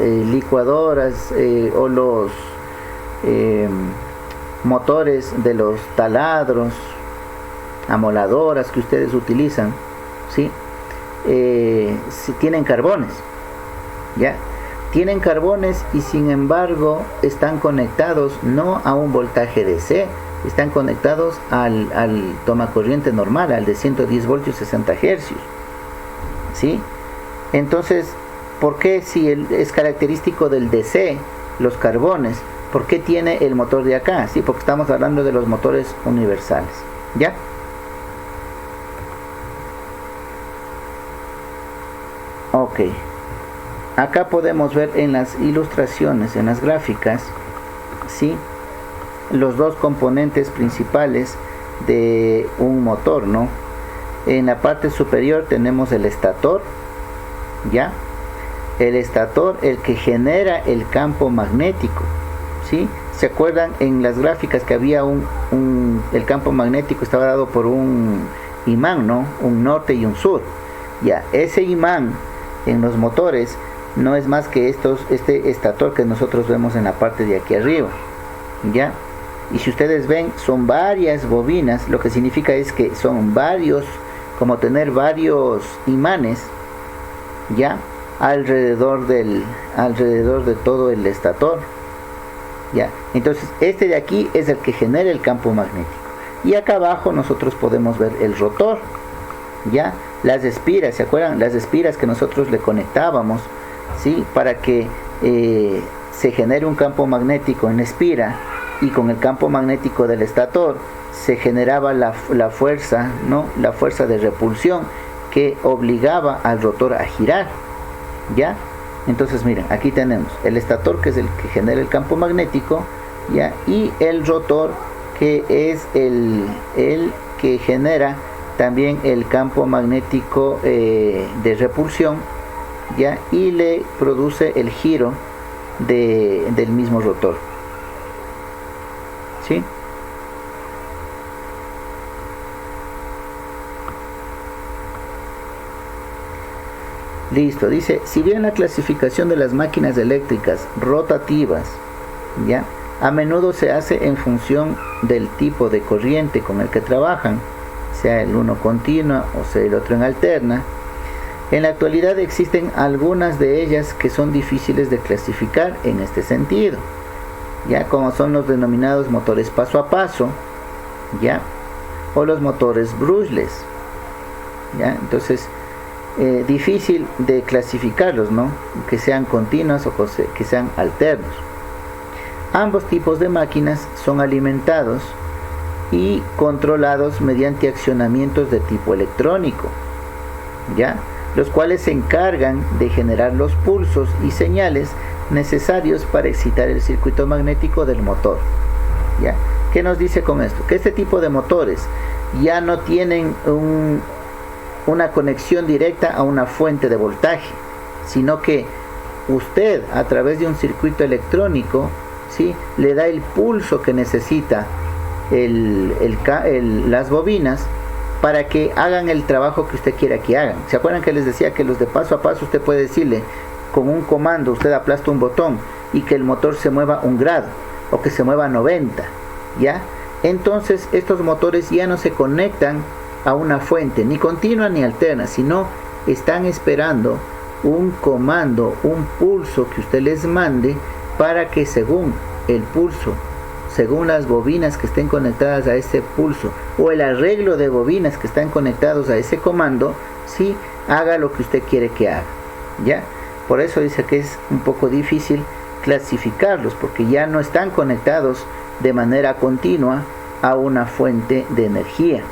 licuadoras o los motores de los taladros, amoladoras que ustedes utilizan, ¿sí? Si tienen carbones, ¿ya? Tienen carbones y sin embargo están conectados no a un voltaje DC, están conectados al tomacorriente normal, al de 110 voltios 60 hercios, ¿sí? Entonces, ¿por qué si es característico del DC, los carbones, por qué tiene el motor de acá? Sí, porque estamos hablando de los motores universales, ¿ya? Ok, acá podemos ver en las ilustraciones, en las gráficas, ¿sí? Los dos componentes principales de un motor, ¿no? En la parte superior tenemos el estator, ¿ya? El estator, el que genera el campo magnético, ¿sí? ¿Se acuerdan en las gráficas que había el campo magnético estaba dado por un imán, ¿no? Un norte y un sur. Ya, ese imán en los motores no es más que este estator que nosotros vemos en la parte de aquí arriba, ¿ya? Y si ustedes ven, son varias bobinas, lo que significa es que son varios, como tener varios imanes, ¿ya? Alrededor de todo el estator, ¿ya? Entonces, este de aquí es el que genera el campo magnético. Y acá abajo nosotros podemos ver el rotor, ¿ya? Las espiras, ¿se acuerdan? Las espiras que nosotros le conectábamos, ¿sí? Para que se genere un campo magnético en la espira, y con el campo magnético del estator se generaba la fuerza, ¿no? La fuerza de repulsión que obligaba al rotor a girar, ¿ya? Entonces miren, aquí tenemos el estator, que es el que genera el campo magnético, ¿ya? Y el rotor, que es el que genera también el campo magnético de repulsión, ¿ya? Y le produce el giro del mismo rotor, ¿sí? Listo, dice, si bien la clasificación de las máquinas eléctricas rotativas, ¿ya? A menudo se hace en función del tipo de corriente con el que trabajan, sea el uno continua o sea el otro en alterna, en la actualidad existen algunas de ellas que son difíciles de clasificar en este sentido, ya, como son los denominados motores paso a paso, ya, o los motores brushless, ya. Entonces, difícil de clasificarlos, ¿no? Que sean continuas o que sean alternos. Ambos tipos de máquinas son alimentados y controlados mediante accionamientos de tipo electrónico, ¿ya? Los cuales se encargan de generar los pulsos y señales necesarios para excitar el circuito magnético del motor, ¿ya? ¿Qué nos dice con esto? Que este tipo de motores ya no tienen una conexión directa a una fuente de voltaje, sino que usted, a través de un circuito electrónico, ¿sí?, le da el pulso que necesita las bobinas para que hagan el trabajo que usted quiera que hagan. ¿Se acuerdan que les decía que los de paso a paso usted puede decirle con un comando, usted aplasta un botón y que el motor se mueva 1 grado o que se mueva 90, ¿ya? Entonces estos motores ya no se conectan a una fuente ni continua ni alterna, sino están esperando un comando, un pulso que usted les mande, para que según el pulso según las bobinas que estén conectadas a ese pulso o el arreglo de bobinas que están conectados a ese comando, sí, haga lo que usted quiere que haga, ¿ya? Por eso dice que es un poco difícil clasificarlos, porque ya no están conectados de manera continua a una fuente de energía.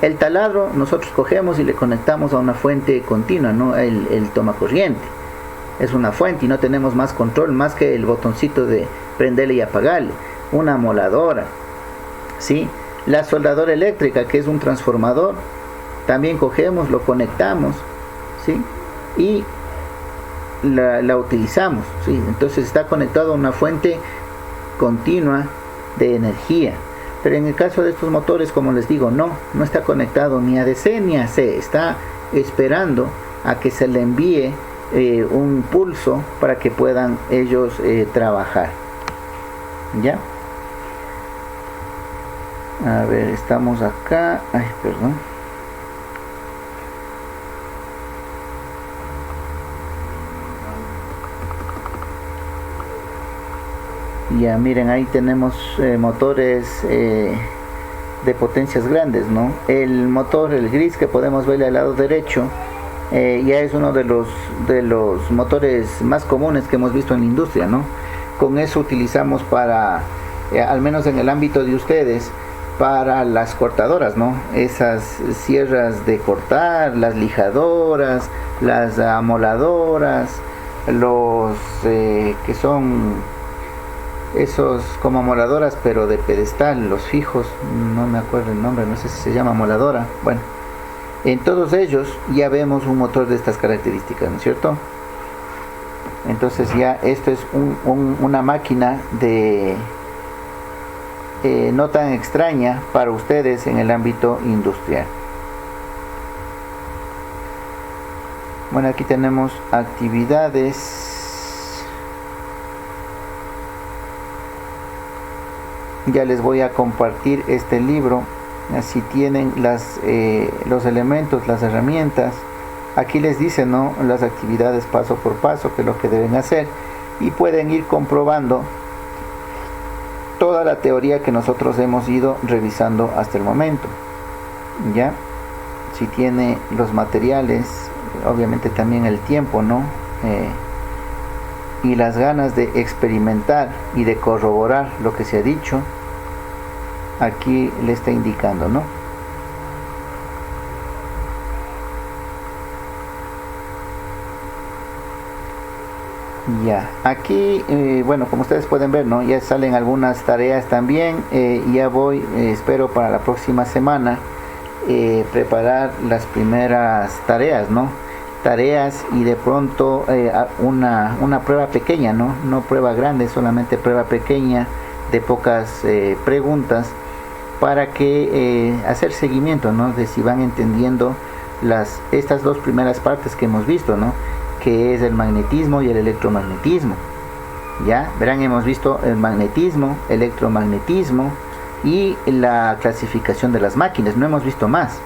El taladro nosotros cogemos y le conectamos a una fuente continua, ¿no? El toma corriente es una fuente y no tenemos más control más que el botoncito de prenderle y apagarle. Una moladora, ¿sí? La soldadora eléctrica, que es un transformador, también cogemos, lo conectamos, ¿sí? Y la utilizamos, ¿sí? Entonces está conectado a una fuente continua de energía. Pero en el caso de estos motores, como les digo, no está conectado ni a DC ni a AC, está esperando a que se le envíe un pulso para que puedan ellos trabajar, ¿ya? A ver, estamos acá, ay, perdón. Ya miren, ahí tenemos motores de potencias grandes, ¿no? El motor, el gris que podemos ver al lado derecho, ya es uno de los motores más comunes que hemos visto en la industria, ¿no? Con eso utilizamos para, al menos en el ámbito de ustedes, para las cortadoras, ¿no? Esas sierras de cortar, las lijadoras, las amoladoras, los que son esos como amoladoras pero de pedestal, los fijos, no me acuerdo el nombre, no sé si se llama amoladora. Bueno, en todos ellos ya vemos un motor de estas características, ¿no es cierto? Entonces ya esto es una máquina de no tan extraña para ustedes en el ámbito industrial. Bueno, aquí tenemos actividades. Ya les voy a compartir este libro, así tienen los elementos, las herramientas. Aquí les dice, ¿no?, las actividades paso por paso, que es lo que deben hacer, y pueden ir comprobando toda la teoría que nosotros hemos ido revisando hasta el momento, ¿ya? Si tiene los materiales, obviamente también el tiempo, ¿no? Y las ganas de experimentar y de corroborar lo que se ha dicho, aquí le está indicando, ¿no? Ya, aquí, bueno, como ustedes pueden ver, ¿no?, ya salen algunas tareas también. Ya voy, espero para la próxima semana preparar las primeras tareas, ¿no? Tareas y de pronto una prueba pequeña, no prueba grande, solamente prueba pequeña de pocas preguntas para que hacer seguimiento, ¿no?, de si van entendiendo estas dos primeras partes que hemos visto, ¿no?, que es el magnetismo y el electromagnetismo. Ya verán, hemos visto el magnetismo, electromagnetismo y la clasificación de las máquinas, no hemos visto más.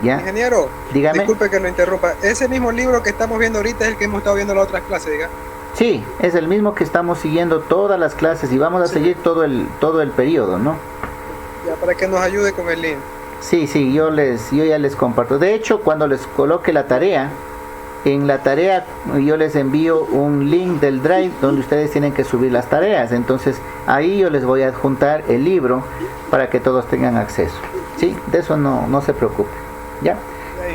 ¿Ya? Ingeniero, dígame. Disculpe que lo interrumpa. Ese mismo libro que estamos viendo ahorita es el que hemos estado viendo en las otras clases, diga. Sí, es el mismo que estamos siguiendo todas las clases y vamos a seguir todo el periodo, ¿no? Ya, para que nos ayude con el link. Sí, yo ya les comparto. De hecho, cuando les coloque la tarea, en la tarea yo les envío un link del Drive donde ustedes tienen que subir las tareas. Entonces ahí yo les voy a adjuntar el libro para que todos tengan acceso. Sí, de eso no se preocupe. ¿Ya?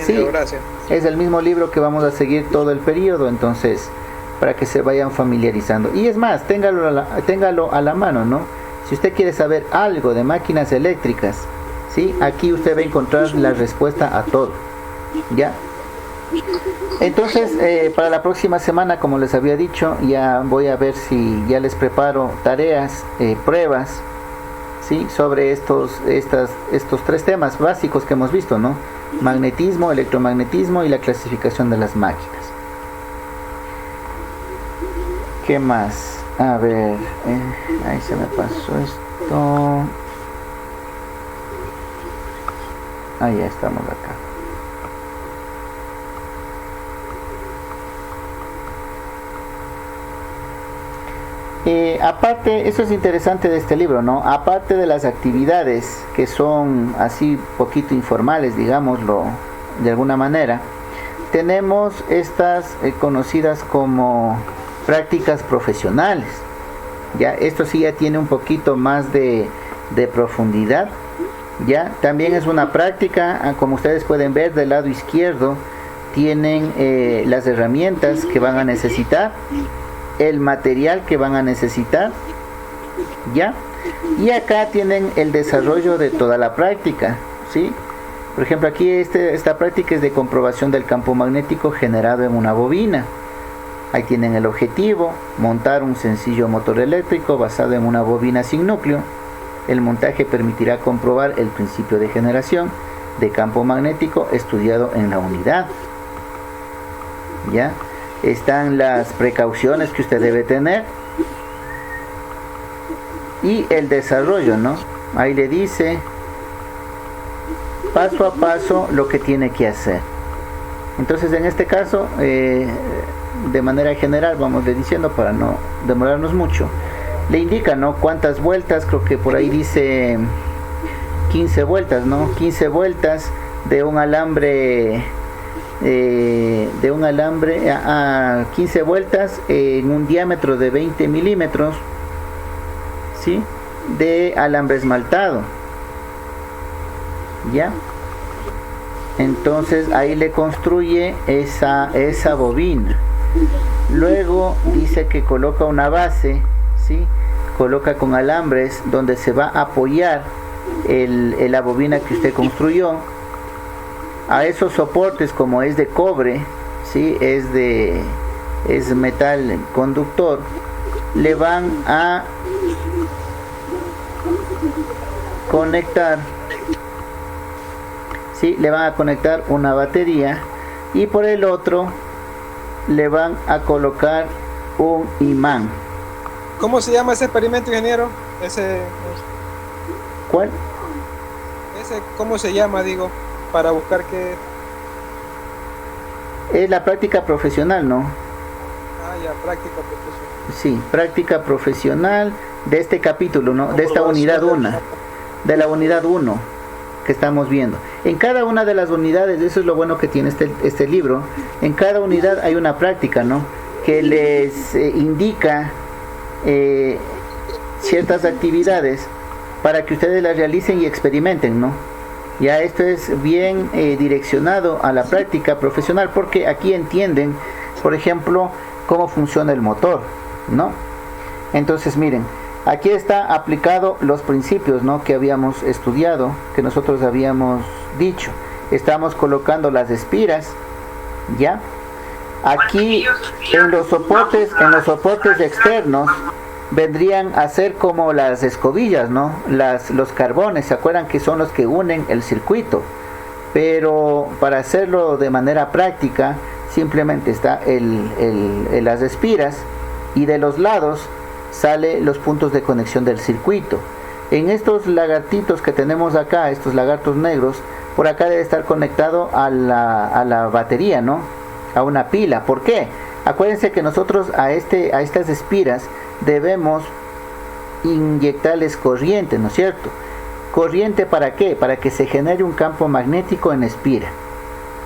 Sí, gracias. Es el mismo libro que vamos a seguir todo el periodo, entonces para que se vayan familiarizando. Y es más, téngalo a la mano, ¿no? Si usted quiere saber algo de máquinas eléctricas, ¿sí?, aquí usted va a encontrar la respuesta a todo. ¿Ya? Entonces, para la próxima semana, como les había dicho, ya voy a ver si ya les preparo tareas, pruebas, ¿sí?, sobre estos tres temas básicos que hemos visto, ¿no? Magnetismo, electromagnetismo y la clasificación de las máquinas. ¿Qué más? A ver, ahí se me pasó esto. Ahí ya estamos acá. Aparte, eso es interesante de este libro, ¿no? Aparte de las actividades que son así poquito informales, digámoslo de alguna manera, tenemos estas conocidas como prácticas profesionales. Ya, esto sí ya tiene un poquito más de profundidad. Ya, también es una práctica, como ustedes pueden ver del lado izquierdo, tienen las herramientas que van a necesitar, el material que van a necesitar, ya, y acá tienen el desarrollo de toda la práctica, ¿sí? Por ejemplo, aquí esta práctica es de comprobación del campo magnético generado en una bobina. Ahí tienen el objetivo: montar un sencillo motor eléctrico basado en una bobina sin núcleo. El montaje permitirá comprobar el principio de generación de campo magnético estudiado en la unidad. ¿Ya? Están las precauciones que usted debe tener y el desarrollo, ¿no? Ahí le dice paso a paso lo que tiene que hacer. Entonces, en este caso, de manera general, vamos diciendo para no demorarnos mucho, le indica, ¿no?, cuántas vueltas. Creo que por ahí dice 15 vueltas, ¿no? 15 vueltas de un alambre a 15 vueltas en un diámetro de 20 milímetros, ¿sí?, de alambre esmaltado. ¿Ya? Entonces ahí le construye esa bobina. Luego dice que coloca una base, ¿sí?, coloca con alambres donde se va a apoyar la bobina que usted construyó. A esos soportes, como es de cobre, ¿sí?, es metal conductor, le van a conectar, ¿sí?, le van a conectar una batería, y por el otro le van a colocar un imán. ¿Cómo se llama ese experimento, ingeniero? ¿Cuál? ¿Cómo se llama, digo, para buscar qué? Es la práctica profesional, ¿no? Ah, ya, práctica profesional. Sí, práctica profesional de este capítulo, ¿no? De esta unidad 1, de la unidad 1 que estamos viendo. En cada una de las unidades, eso es lo bueno que tiene este libro, en cada unidad hay una práctica, ¿no?, que les indica ciertas actividades para que ustedes las realicen y experimenten, ¿no? Ya esto es bien direccionado a la práctica profesional, porque aquí entienden, por ejemplo, cómo funciona el motor, ¿no? Entonces, miren, aquí está aplicado los principios, ¿no?, que habíamos estudiado, que nosotros habíamos dicho. Estamos colocando las espiras, ¿ya? Aquí en los soportes externos vendrían a ser como las escobillas, ¿no?, los carbones, ¿se acuerdan que son los que unen el circuito? Pero para hacerlo de manera práctica, simplemente está las espiras, y de los lados sale los puntos de conexión del circuito. En estos lagartitos que tenemos acá, estos lagartos negros, por acá debe estar conectado a la batería, ¿no?, a una pila. ¿Por qué? Acuérdense que nosotros a estas espiras debemos inyectarles corriente, ¿no es cierto? ¿Corriente para qué? Para que se genere un campo magnético en espira.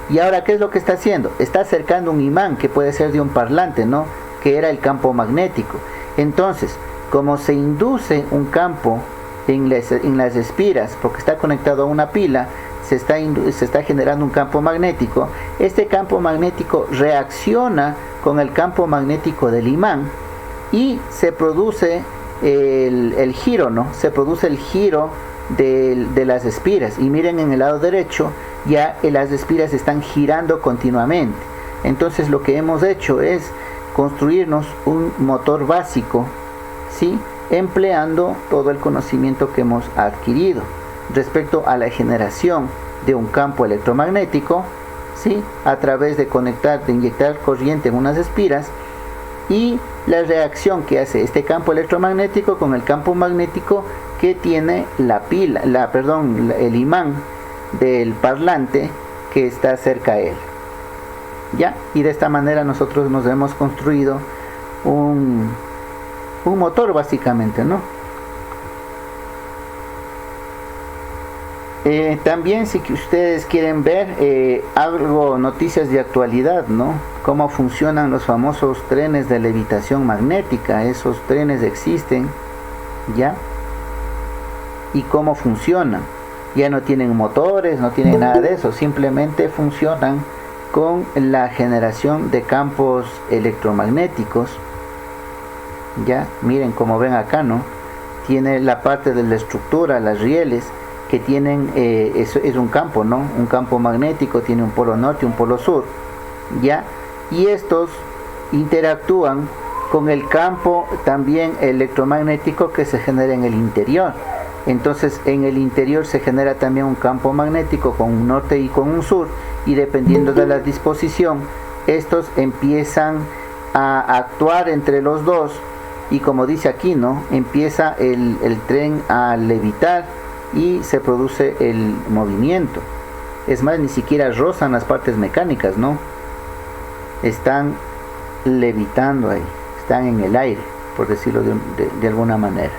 Y ahora, ¿qué es lo que está haciendo? Está acercando un imán, que puede ser de un parlante, ¿no?, que era el campo magnético. Entonces, como se induce un campo en las espiras, porque está conectado a una pila, se está generando un campo magnético. Este campo magnético reacciona con el campo magnético del imán y se produce el giro, ¿no? Se produce el giro de las espiras. Y miren, en el lado derecho ya las espiras están girando continuamente. Entonces lo que hemos hecho es construirnos un motor básico, ¿sí?, empleando todo el conocimiento que hemos adquirido respecto a la generación de un campo electromagnético, ¿sí?, a través de inyectar corriente en unas espiras, y la reacción que hace este campo electromagnético con el campo magnético que tiene el imán del parlante que está cerca a él. ¿Ya? Y de esta manera nosotros nos hemos construido un motor básicamente, ¿no? También si que ustedes quieren ver algo, noticias de actualidad, ¿no? Cómo funcionan los famosos trenes de levitación magnética. Esos trenes existen, ¿ya? Y cómo funcionan. Ya no tienen motores, no tienen nada de eso, simplemente funcionan con la generación de campos electromagnéticos. Ya, miren como ven acá, ¿no? Tiene la parte de la estructura, las rieles que tienen, es un campo, ¿no? Un campo magnético, tiene un polo norte y un polo sur, ¿ya? Y estos interactúan con el campo también electromagnético que se genera en el interior. Entonces en el interior se genera también un campo magnético con un norte y con un sur, y dependiendo de la disposición, estos empiezan a actuar entre los dos, y como dice aquí, ¿no? Empieza el tren a levitar y se produce el movimiento. Es más, ni siquiera rozan las partes mecánicas, ¿no? Están levitando ahí, están en el aire, por decirlo de alguna manera.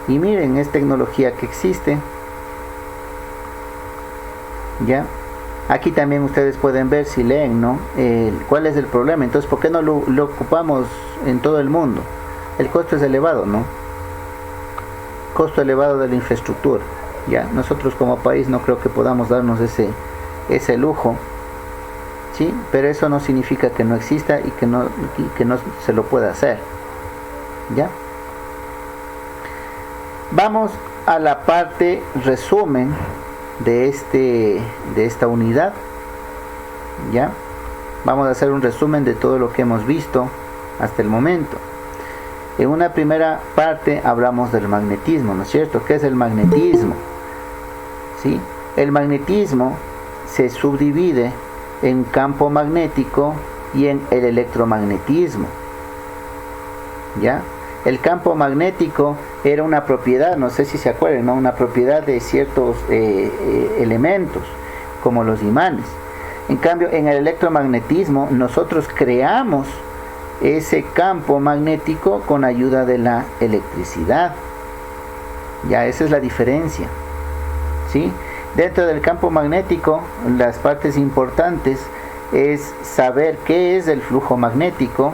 Y miren, es tecnología que existe, ¿ya? Aquí también ustedes pueden ver, si leen, ¿no? ¿Cuál es el problema? Entonces, ¿por qué no lo ocupamos en todo el mundo? El costo es elevado, ¿no? Costo elevado de la infraestructura. Ya, nosotros como país no creo que podamos darnos ese lujo, ¿sí? Pero eso no significa que no exista y que no se lo pueda hacer, ¿ya? Vamos a la parte resumen de esta unidad, ¿ya? Vamos a hacer un resumen de todo lo que hemos visto hasta el momento. En una primera parte hablamos del magnetismo, ¿no es cierto? ¿Qué es el magnetismo? ¿Sí? El magnetismo se subdivide en campo magnético y en el electromagnetismo, ¿ya? El campo magnético era una propiedad, no sé si se acuerdan, ¿no? Una propiedad de ciertos elementos, como los imanes. En cambio, en el electromagnetismo nosotros creamos ese campo magnético con ayuda de la electricidad. Ya, esa es la diferencia, ¿sí? Dentro del campo magnético, las partes importantes es saber qué es el flujo magnético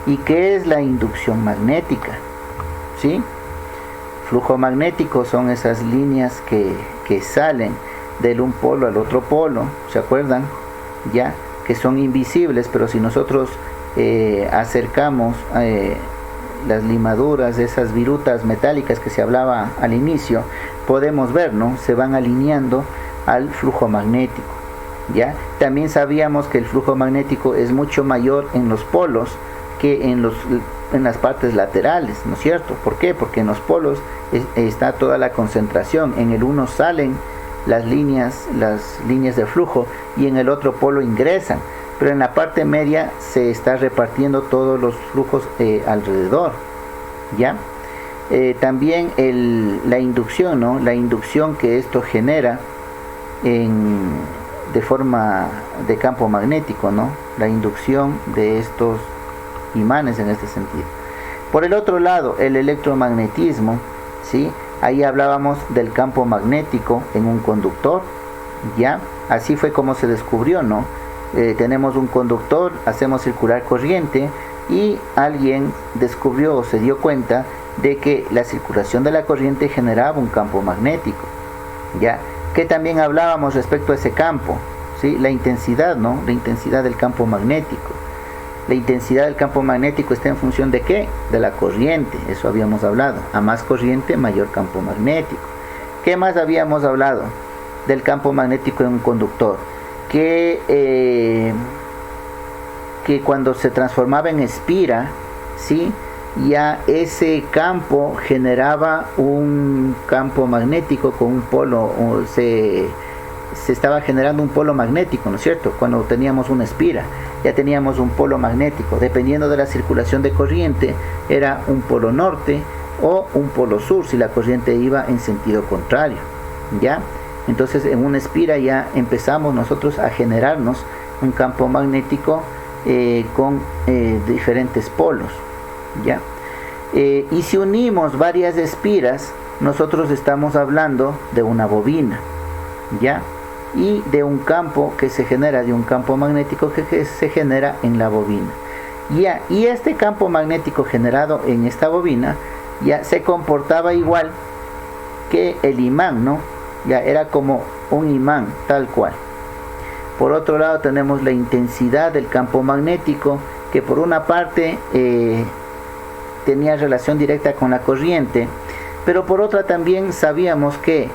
y qué es la inducción magnética, ¿sí? Flujo magnético son esas líneas que salen del un polo al otro polo, ¿se acuerdan? Ya, que son invisibles, pero si nosotros acercamos las limaduras de esas virutas metálicas que se hablaba al inicio, podemos ver, ¿no? Se van alineando al flujo magnético, ¿ya? También sabíamos que el flujo magnético es mucho mayor en los polos que en las partes laterales, ¿no es cierto? ¿Por qué? Porque en los polos está toda la concentración. En el uno salen las líneas de flujo y en el otro polo ingresan, pero en la parte media se está repartiendo todos los flujos alrededor, ¿ya? También la inducción, ¿no? La inducción que esto genera de forma de campo magnético, ¿no? La inducción de estos imanes en este sentido. Por el otro lado, el electromagnetismo, ¿sí? Ahí hablábamos del campo magnético en un conductor, ¿ya? Así fue como se descubrió, ¿no? Tenemos un conductor, hacemos circular corriente y alguien descubrió o se dio cuenta de que la circulación de la corriente generaba un campo magnético, ¿ya? Que también hablábamos respecto a ese campo, ¿sí? La intensidad, ¿no? La intensidad del campo magnético. La intensidad del campo magnético está en función de ¿qué? De la corriente, eso habíamos hablado. A más corriente, mayor campo magnético. ¿Qué más habíamos hablado del campo magnético en un conductor? Que cuando se transformaba en espira, ¿sí? Ya ese campo generaba un campo magnético con un polo, o se estaba generando un polo magnético, ¿no es cierto? Cuando teníamos una espira, ya teníamos un polo magnético. Dependiendo de la circulación de corriente, era un polo norte o un polo sur, si la corriente iba en sentido contrario, ¿ya? Entonces en una espira ya empezamos nosotros a generarnos un campo magnético con diferentes polos, ¿ya? Y si unimos varias espiras, nosotros estamos hablando de una bobina, ¿ya? Y de un campo que se genera, de un campo magnético que se genera en la bobina. Ya, y este campo magnético generado en esta bobina ya se comportaba igual que el imán, ¿no? Ya era como un imán, tal cual. Por otro lado tenemos la intensidad del campo magnético, que por una parte tenía relación directa con la corriente, pero por otra también sabíamos que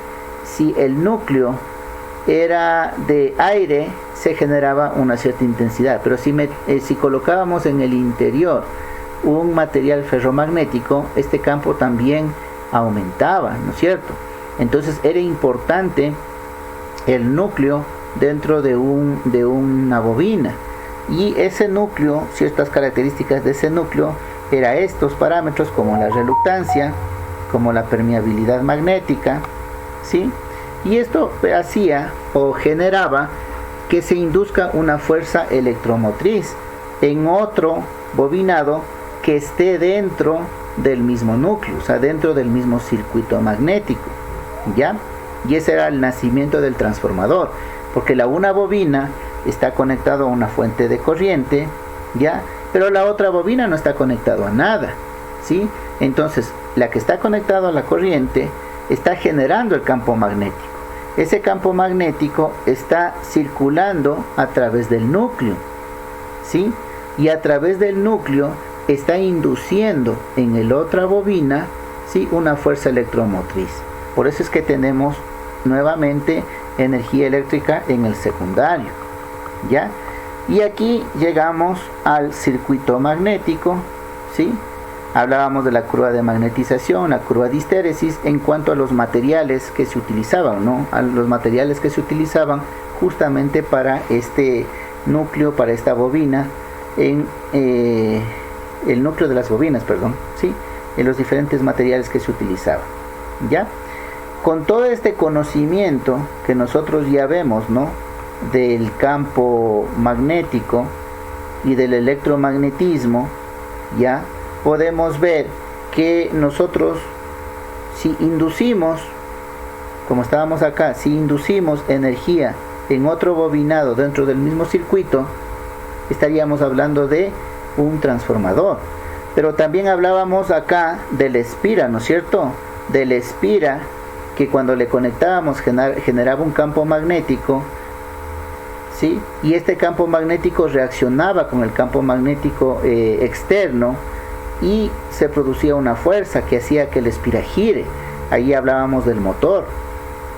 si el núcleo era de aire, se generaba una cierta intensidad, pero si colocábamos en el interior un material ferromagnético, este campo también aumentaba, ¿no es cierto? Entonces era importante el núcleo dentro de una bobina, y ese núcleo, ciertas características de ese núcleo era estos parámetros, como la reluctancia, como la permeabilidad magnética, ¿sí? Y esto hacía o generaba que se induzca una fuerza electromotriz en otro bobinado que esté dentro del mismo núcleo, o sea, dentro del mismo circuito magnético, ¿ya? Y ese era el nacimiento del transformador, porque una bobina está conectada a una fuente de corriente, ¿ya? Pero la otra bobina no está conectada a nada, ¿sí? Entonces, la que está conectada a la corriente está generando el campo magnético. Ese campo magnético está circulando a través del núcleo, ¿sí? Y a través del núcleo está induciendo en la otra bobina, ¿sí?, una fuerza electromotriz. Por eso es que tenemos nuevamente energía eléctrica en el secundario, ¿ya? Y aquí llegamos al circuito magnético, ¿sí? Hablábamos de la curva de magnetización, la curva de histéresis, en cuanto a los materiales que se utilizaban, ¿no? A los materiales que se utilizaban justamente para este núcleo, para esta bobina, el núcleo de las bobinas, perdón, ¿sí? En los diferentes materiales que se utilizaban, ¿ya? Con todo este conocimiento que nosotros ya vemos, ¿no?, del campo magnético y del electromagnetismo, ya podemos ver que nosotros, si inducimos, como estábamos acá, si inducimos energía en otro bobinado dentro del mismo circuito, estaríamos hablando de un transformador. Pero también hablábamos acá del espira, ¿no es cierto? Del espira, que cuando le conectábamos generaba un campo magnético, ¿sí? Y este campo magnético reaccionaba con el campo magnético externo, y se producía una fuerza que hacía que el espira gire. Ahí hablábamos del motor.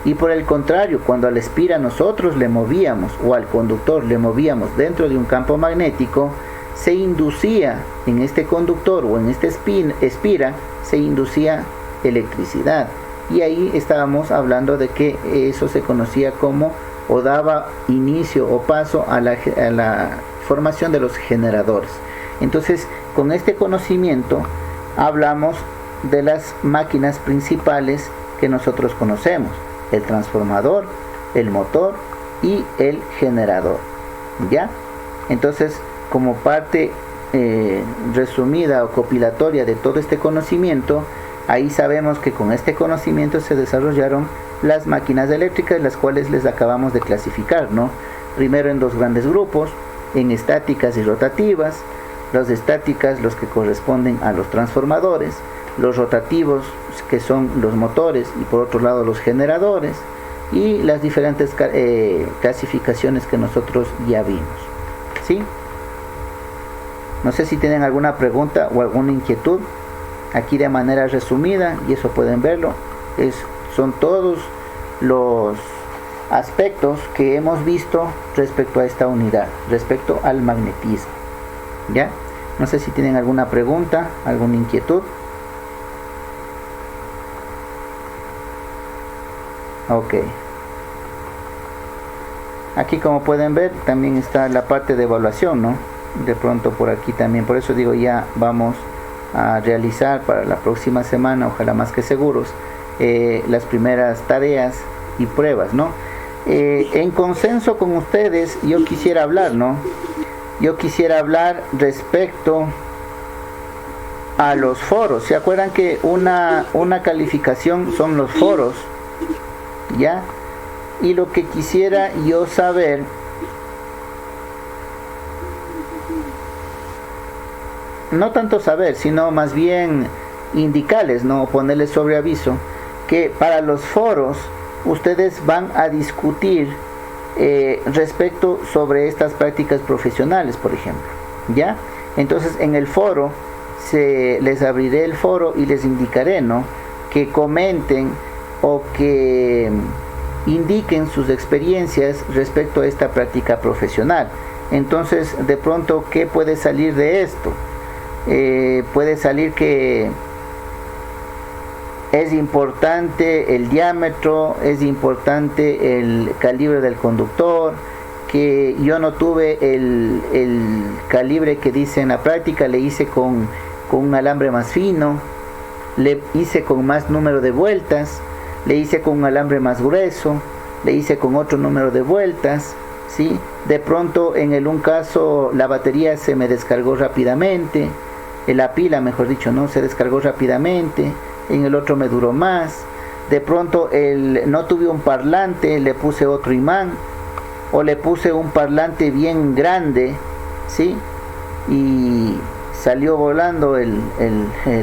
Y por el contrario, cuando al espira nosotros le movíamos, o al conductor le movíamos dentro de un campo magnético, se inducía en este conductor o en este espira, se inducía electricidad. Y ahí estábamos hablando de que eso se conocía como, o daba inicio o paso a la formación de los generadores. Entonces, con este conocimiento hablamos de las máquinas principales que nosotros conocemos: el transformador, el motor y el generador, ¿ya? Entonces, como parte resumida o compilatoria de todo este conocimiento, ahí sabemos que con este conocimiento se desarrollaron las máquinas eléctricas, las cuales les acabamos de clasificar, ¿no? Primero en dos grandes grupos, en estáticas y rotativas. Las estáticas, los que corresponden a los transformadores; los rotativos, que son los motores, y por otro lado los generadores, y las diferentes clasificaciones que nosotros ya vimos, ¿sí? No sé si tienen alguna pregunta o alguna inquietud. Aquí de manera resumida, y eso pueden verlo, son todos los aspectos que hemos visto respecto a esta unidad, respecto al magnetismo, ¿ya? No sé si tienen alguna pregunta, alguna inquietud. Ok. Aquí, como pueden ver, también está la parte de evaluación, ¿no? De pronto por aquí también, por eso digo, ya vamos a realizar para la próxima semana, ojalá más que seguros, las primeras tareas y pruebas, ¿no? En consenso con ustedes, yo quisiera hablar, ¿no? Yo quisiera hablar respecto a los foros. ¿Se acuerdan que una calificación son los foros? ¿Ya? Y lo que quisiera yo saber, no tanto saber, sino más bien indicarles, no ponerles sobre aviso, que para los foros ustedes van a discutir respecto sobre estas prácticas profesionales, por ejemplo, ¿ya? Entonces en el foro les abriré el foro y les indicaré, ¿no?, que comenten o que indiquen sus experiencias respecto a esta práctica profesional. Entonces, de pronto, ¿qué puede salir de esto? Puede salir que es importante el diámetro, es importante el calibre del conductor, que yo no tuve el calibre que dice en la práctica, le hice con un alambre más fino, le hice con más número de vueltas, le hice con un alambre más grueso, le hice con otro número de vueltas, ¿sí? De pronto en un caso la batería se me descargó rápidamente, la pila, mejor dicho, no se descargó rápidamente, en el otro me duró más. De pronto no tuve un parlante, le puse otro imán, o le puse un parlante bien grande, ¿sí? Y salió volando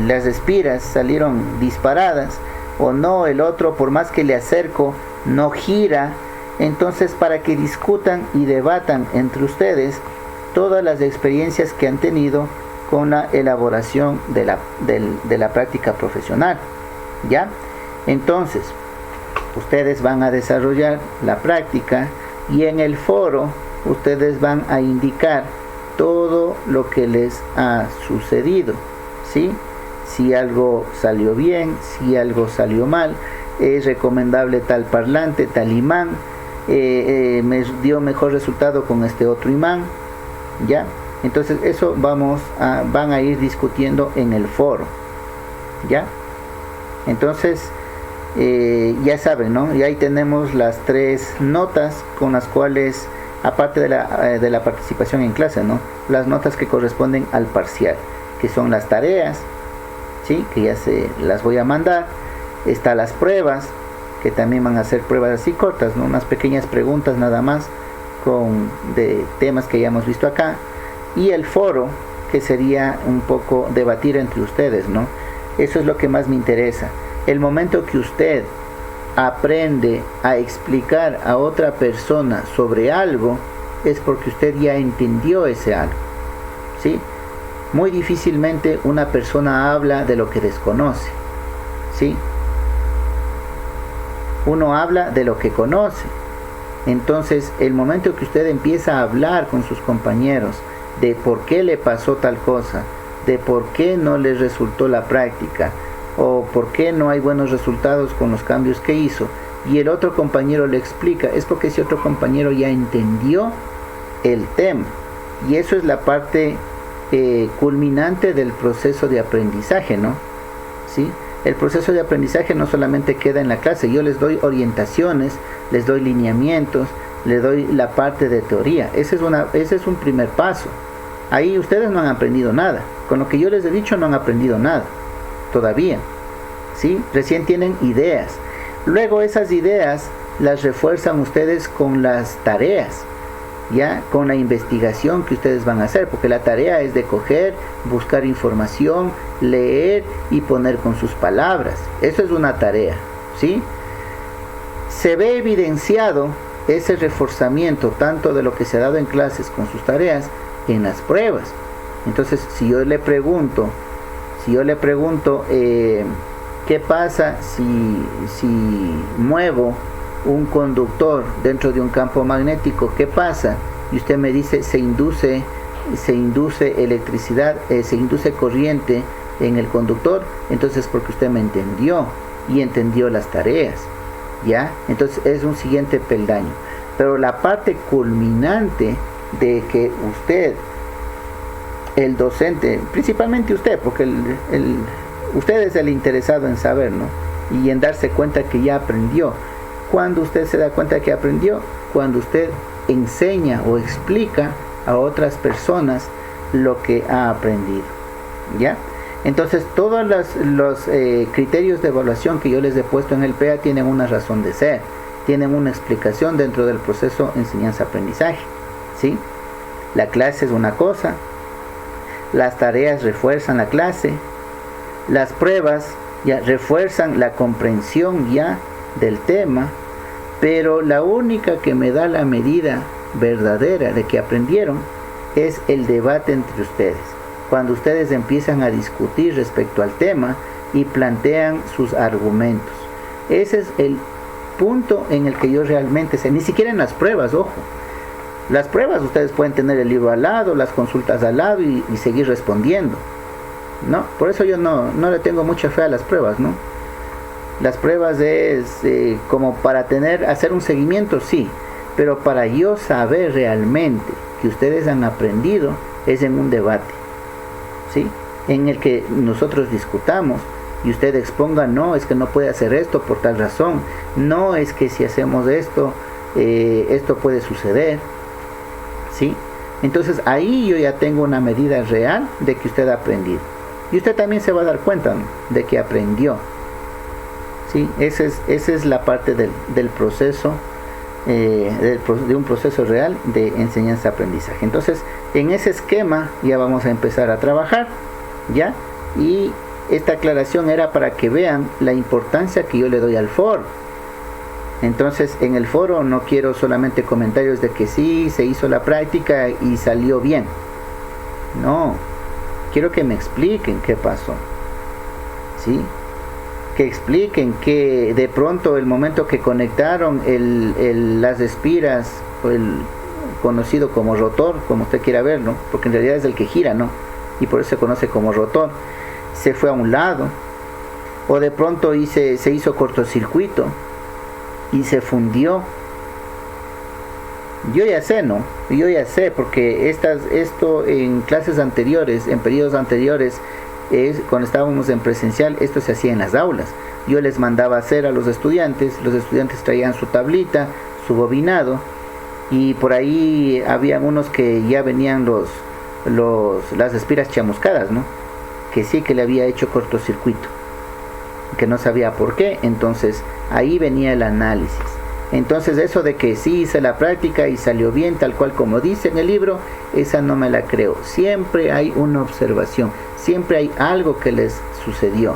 las espiras, salieron disparadas, o no, el otro, por más que le acerco, no gira. Entonces, para que discutan y debatan entre ustedes todas las experiencias que han tenido con la elaboración de la práctica profesional, ¿ya? Entonces, ustedes van a desarrollar la práctica y en el foro ustedes van a indicar todo lo que les ha sucedido, ¿sí? Si algo salió bien, si algo salió mal, es recomendable tal parlante, tal imán, me dio mejor resultado con este otro imán, ¿ya? Entonces eso van a ir discutiendo en el foro, ¿ya? Entonces ya saben, ¿no? Y ahí tenemos las 3 notas con las cuales, aparte de la participación en clase, ¿no?, las notas que corresponden al parcial, que son las tareas, ¿sí?, que ya las voy a mandar. Está las pruebas, que también van a ser pruebas así cortas, ¿no?, unas pequeñas preguntas nada más de temas que ya hemos visto acá. Y el foro, que sería un poco debatir entre ustedes, ¿no? Eso es lo que más me interesa. El momento que usted aprende a explicar a otra persona sobre algo, es porque usted ya entendió ese algo, ¿sí? Muy difícilmente una persona habla de lo que desconoce, ¿sí? Uno habla de lo que conoce. Entonces, el momento que usted empieza a hablar con sus compañeros de por qué le pasó tal cosa, de por qué no le resultó la práctica, o por qué no hay buenos resultados con los cambios que hizo, y el otro compañero le explica, es porque ese otro compañero ya entendió el tema. Y eso es la parte culminante del proceso de aprendizaje, ¿no? ¿Sí? El proceso de aprendizaje no solamente queda en la clase, yo les doy orientaciones, les doy lineamientos, les doy la parte de teoría. Ese es un primer paso. Ahí ustedes no han aprendido nada. Con lo que yo les he dicho no han aprendido nada todavía, ¿sí? Recién tienen ideas. Luego esas ideas las refuerzan ustedes con las tareas, ya, con la investigación que ustedes van a hacer, porque la tarea es de coger, buscar información, leer y poner con sus palabras. Eso es una tarea, ¿sí? Se ve evidenciado ese reforzamiento tanto de lo que se ha dado en clases con sus tareas en las pruebas. Entonces, si yo le pregunto, ¿qué pasa si muevo un conductor dentro de un campo magnético? ¿Qué pasa? Y usted me dice, se induce electricidad, se induce corriente en el conductor. Entonces, porque usted me entendió y entendió las tareas, ¿ya? Entonces es un siguiente peldaño. Pero la parte culminante de que usted, el docente, principalmente usted, porque usted es el interesado en saber, ¿no?, y en darse cuenta que ya aprendió. Cuando usted se da cuenta que aprendió, cuando usted enseña o explica a otras personas lo que ha aprendido, ¿ya? Entonces todos los criterios de evaluación que yo les he puesto en el PEA tienen una razón de ser, tienen una explicación dentro del proceso enseñanza-aprendizaje, ¿sí? La clase es una cosa, las tareas refuerzan la clase, las pruebas ya refuerzan la comprensión ya del tema, pero la única que me da la medida verdadera de que aprendieron es el debate entre ustedes. Cuando ustedes empiezan a discutir respecto al tema y plantean sus argumentos. Ese es el punto en el que yo realmente sé, ni siquiera en las pruebas, ojo. Las pruebas ustedes pueden tener el libro al lado, las consultas al lado y seguir respondiendo, ¿no? Por eso yo no le tengo mucha fe a las pruebas, ¿no? Las pruebas es como para hacer un seguimiento, sí, pero para yo saber realmente que ustedes han aprendido es en un debate, ¿sí? En el que nosotros discutamos y usted exponga, no, es que no puede hacer esto por tal razón, no, es que si hacemos esto, esto puede suceder, ¿sí? Entonces ahí yo ya tengo una medida real de que usted ha aprendido. Y usted también se va a dar cuenta, ¿no?, de que aprendió, ¿sí? Esa es la parte del proceso, de un proceso real de enseñanza-aprendizaje. Entonces, en ese esquema ya vamos a empezar a trabajar, ¿ya? Y esta aclaración era para que vean la importancia que yo le doy al foro. Entonces, en el foro no quiero solamente comentarios de que sí, se hizo la práctica y salió bien. No, quiero que me expliquen qué pasó, ¿sí? Que expliquen que de pronto el momento que conectaron las espiras, el conocido como rotor, como usted quiera verlo, porque en realidad es el que gira, ¿no? Y por eso se conoce como rotor, se fue a un lado, o de pronto se hizo cortocircuito y se fundió. Yo ya sé, ¿no? Yo ya sé, porque esto en clases anteriores, en periodos anteriores, cuando estábamos en presencial, esto se hacía en las aulas. Yo les mandaba hacer a los estudiantes traían su tablita, su bobinado, y por ahí habían unos que ya venían las espiras chamuscadas, ¿no? Que sí que le había hecho cortocircuito, que no sabía por qué. Entonces ahí venía el análisis. Entonces eso de que sí hice la práctica y salió bien tal cual como dice en el libro, esa no me la creo. Siempre hay una observación, siempre hay algo que les sucedió,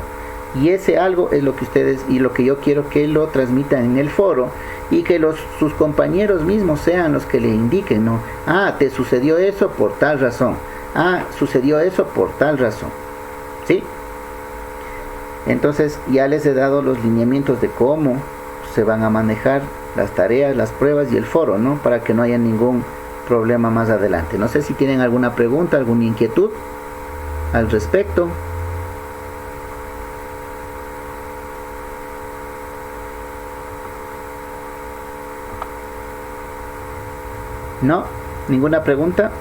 y ese algo es lo que ustedes y lo que yo quiero que lo transmitan en el foro, y que sus compañeros mismos sean los que le indiquen, ¿no? Ah, te sucedió eso por tal razón, ah, sucedió eso por tal razón, ¿sí? Entonces ya les he dado los lineamientos de cómo se van a manejar las tareas, las pruebas y el foro, ¿no? Para que no haya ningún problema más adelante. No sé si tienen alguna pregunta, alguna inquietud al respecto. ¿No? ¿Ninguna pregunta?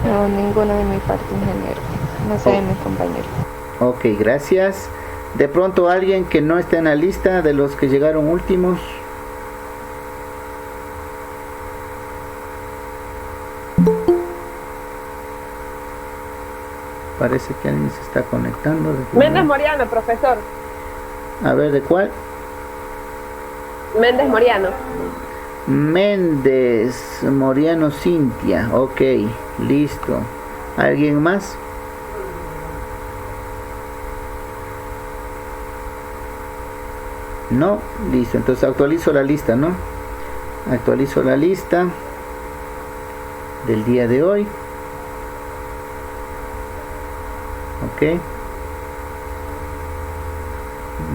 No, ninguna de mi parte, ingeniero. No sé de mis compañeros. Ok, gracias. De pronto alguien que no esté en la lista de los que llegaron últimos. Parece que alguien se está conectando. Méndez Moriano, profesor. A ver, ¿de cuál? Méndez Moriano. Méndez Moriano Cintia. Ok, listo. ¿Alguien más? No, listo. Entonces actualizo la lista, ¿no? Actualizo la lista del día de hoy. Ok.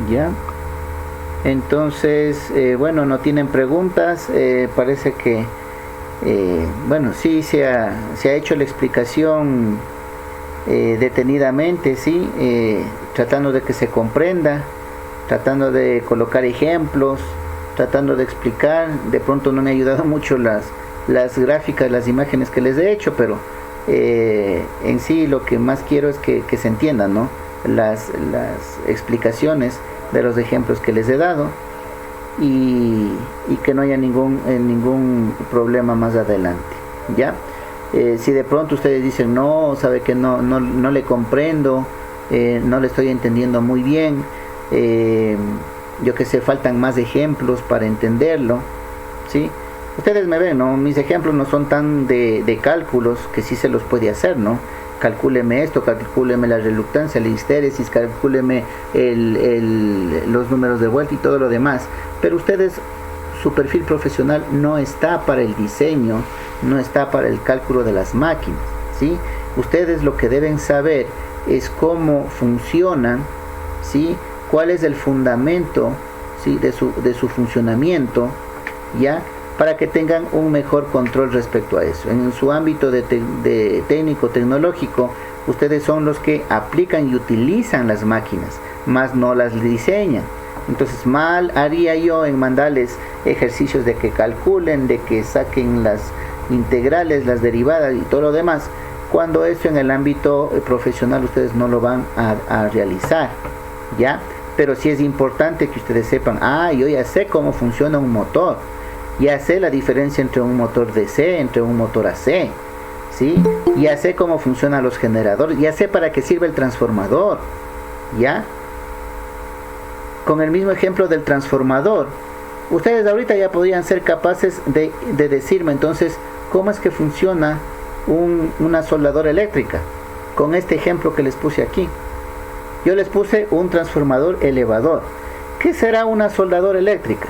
Ya. Entonces, bueno, no tienen preguntas. Parece que, bueno, sí se ha hecho la explicación detenidamente, sí, tratando de que se comprenda, tratando de colocar ejemplos, tratando de explicar. De pronto no me ha ayudado mucho las gráficas, las imágenes que les he hecho, pero en sí lo que más quiero es que se entiendan, ¿no? Las explicaciones de los ejemplos que les he dado, y que no haya ningún problema más adelante, ¿ya? Si de pronto ustedes dicen, no, sabe que no le comprendo, no le estoy entendiendo muy bien, yo que sé, faltan más ejemplos para entenderlo, ¿sí? Ustedes me ven, ¿no? Mis ejemplos no son tan de cálculos, que sí se los puede hacer, ¿no? Calcúleme esto, calcúleme la reluctancia, la histéresis, calcúleme los números de vuelta y todo lo demás. Pero ustedes, su perfil profesional no está para el diseño, no está para el cálculo de las máquinas, ¿sí? Ustedes lo que deben saber es cómo funcionan, ¿sí? Cuál es el fundamento, ¿sí? de su funcionamiento, ¿ya? Para que tengan un mejor control respecto a eso. En su ámbito de técnico tecnológico, ustedes son los que aplican y utilizan las máquinas, más no las diseñan. Entonces mal haría yo en mandarles ejercicios de que calculen, de que saquen las integrales, las derivadas y todo lo demás, cuando eso en el ámbito profesional ustedes no lo van a realizar, ¿ya? Pero sí es importante que ustedes sepan, yo ya sé cómo funciona un motor, ya sé la diferencia entre un motor DC, entre un motor AC, ¿sí? Ya sé cómo funcionan los generadores, ya sé para qué sirve el transformador, ¿ya? Con el mismo ejemplo del transformador, ustedes ahorita ya podrían ser capaces de decirme entonces cómo es que funciona una soldadora eléctrica. Con este ejemplo que les puse aquí, yo les puse un transformador elevador. ¿Qué será una soldadora eléctrica?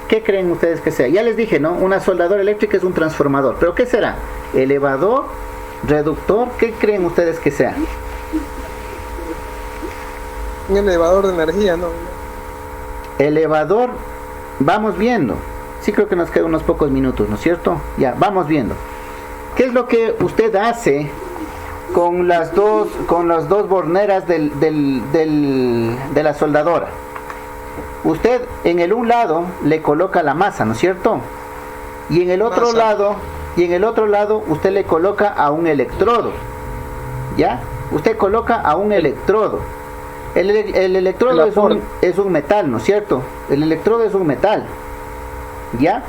¿Qué creen ustedes que sea? Ya les dije, ¿no? Una soldadora eléctrica es un transformador. ¿Pero qué será? ¿Elevador? ¿Reductor? ¿Qué creen ustedes que sea? Un elevador de energía, ¿no? Elevador, vamos viendo. Sí, creo que nos quedan unos pocos minutos, ¿no es cierto? Ya, vamos viendo. ¿Qué es lo que usted hace con las dos borneras de la soldadora? Usted en el un lado le coloca la masa, ¿no es cierto? Y en el otro lado usted le coloca a un electrodo, ¿ya? Usted coloca a un electrodo. El electrodo es un metal, ¿no es cierto? El electrodo es un metal, ¿ya?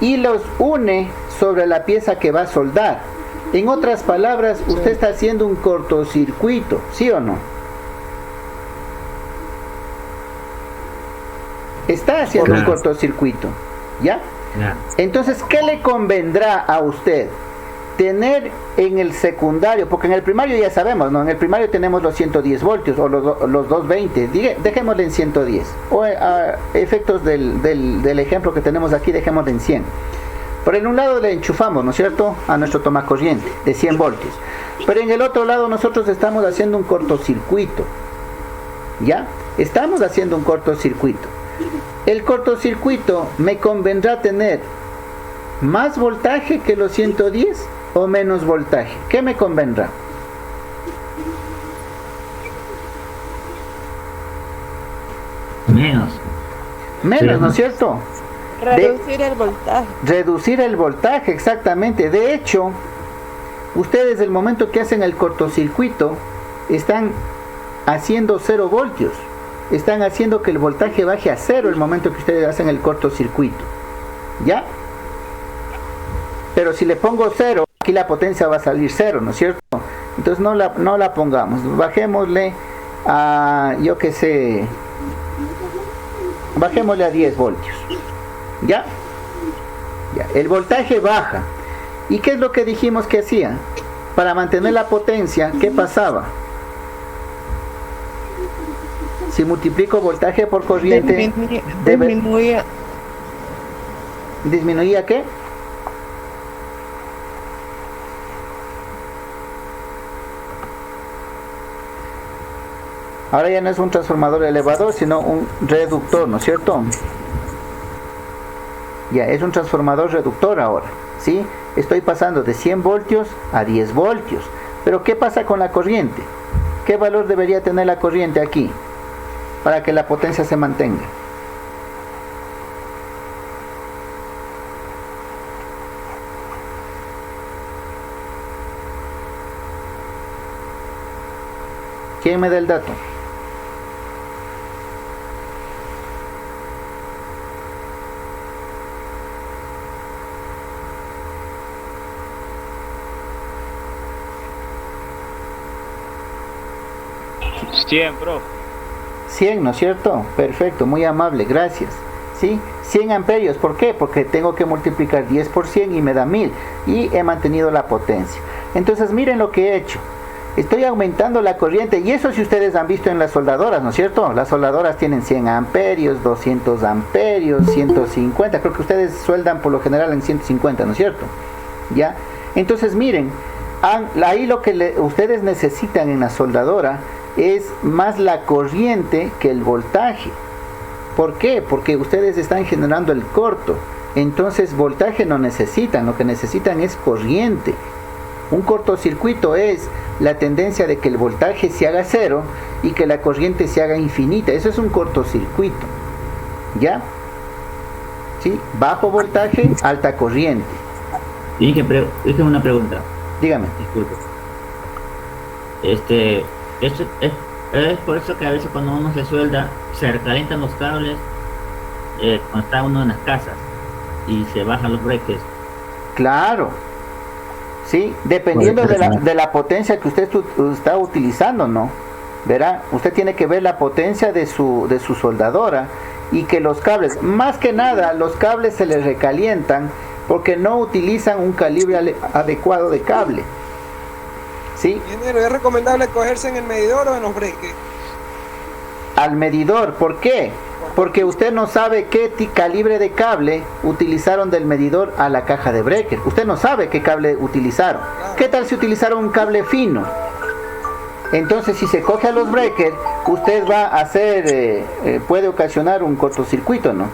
Y los une sobre la pieza que va a soldar. En otras palabras, usted está haciendo un cortocircuito, ¿sí o no? Está haciendo un cortocircuito, ¿ya? Entonces, ¿qué le convendrá a usted? Tener en el secundario, porque en el primario ya sabemos, ¿no? En el primario tenemos los 110 voltios o los 220, dejémosle en 110. O a efectos del ejemplo que tenemos aquí, dejémosle en 100. Por en un lado le enchufamos, ¿no es cierto?, a nuestro tomacorriente de 100 voltios. Pero en el otro lado nosotros estamos haciendo un cortocircuito, ¿ya? Estamos haciendo un cortocircuito. El cortocircuito me convendrá tener más voltaje que los 110 o menos voltaje. ¿Qué me convendrá? Menos, ¿no es cierto? Reducir el voltaje. Reducir el voltaje, exactamente. De hecho, ustedes el momento que hacen el cortocircuito están haciendo 0 voltios. Están haciendo que el voltaje baje a 0 el momento que ustedes hacen el cortocircuito, ¿ya? Pero si le pongo 0, aquí la potencia va a salir 0, ¿no es cierto? Entonces no la pongamos, bajémosle a, yo que sé, bajémosle a 10 voltios, ¿ya? Ya, el voltaje baja. ¿Y qué es lo que dijimos que hacía? Para mantener la potencia, ¿qué pasaba? Si multiplico voltaje por corriente, ¿disminuía qué? Ahora ya no es un transformador elevador, sino un reductor, ¿no es cierto? Ya, es un transformador reductor ahora, ¿sí? Estoy pasando de 100 voltios a 10 voltios. Pero ¿qué pasa con la corriente? ¿Qué valor debería tener la corriente aquí para que la potencia se mantenga? ¿Quién me da el dato? 100, profe. 100, ¿no es cierto? Perfecto, muy amable, gracias. ¿Sí? 100 amperios, ¿por qué? Porque tengo que multiplicar 10 por 100 y me da 1000 y he mantenido la potencia. Entonces miren lo que he hecho. Estoy aumentando la corriente y eso si ustedes han visto en las soldadoras, ¿no es cierto? Las soldadoras tienen 100 amperios, 200 amperios, 150, creo que ustedes sueldan por lo general en 150, ¿no es cierto? ¿Ya? Entonces miren, ahí lo que ustedes necesitan en la soldadora es más la corriente que el voltaje. ¿Por qué? Porque ustedes están generando el corto. Entonces voltaje no necesitan, lo que necesitan es corriente. Un cortocircuito es la tendencia de que el voltaje se haga cero y que la corriente se haga infinita. Eso es un cortocircuito. ¿Ya? ¿Sí? Bajo voltaje, alta corriente. Hice una pregunta. Dígame. Disculpe. Es por eso que a veces cuando uno se suelda, se recalientan los cables cuando está uno en las casas y se bajan los breakers. Claro. Sí, dependiendo de la potencia que usted está utilizando, ¿no? Verá, usted tiene que ver la potencia de su soldadora y que los cables, más que nada, los cables se les recalientan porque no utilizan un calibre adecuado de cable. ¿Sí? Ingeniero, ¿es recomendable cogerse en el medidor o en los breakers? Al medidor, ¿por qué? Porque usted no sabe qué calibre de cable utilizaron del medidor a la caja de breaker. Usted no sabe qué cable utilizaron. ¿Qué tal si utilizaron un cable fino? Entonces, si se coge a los breakers, usted va a hacer, puede ocasionar un cortocircuito, ¿no?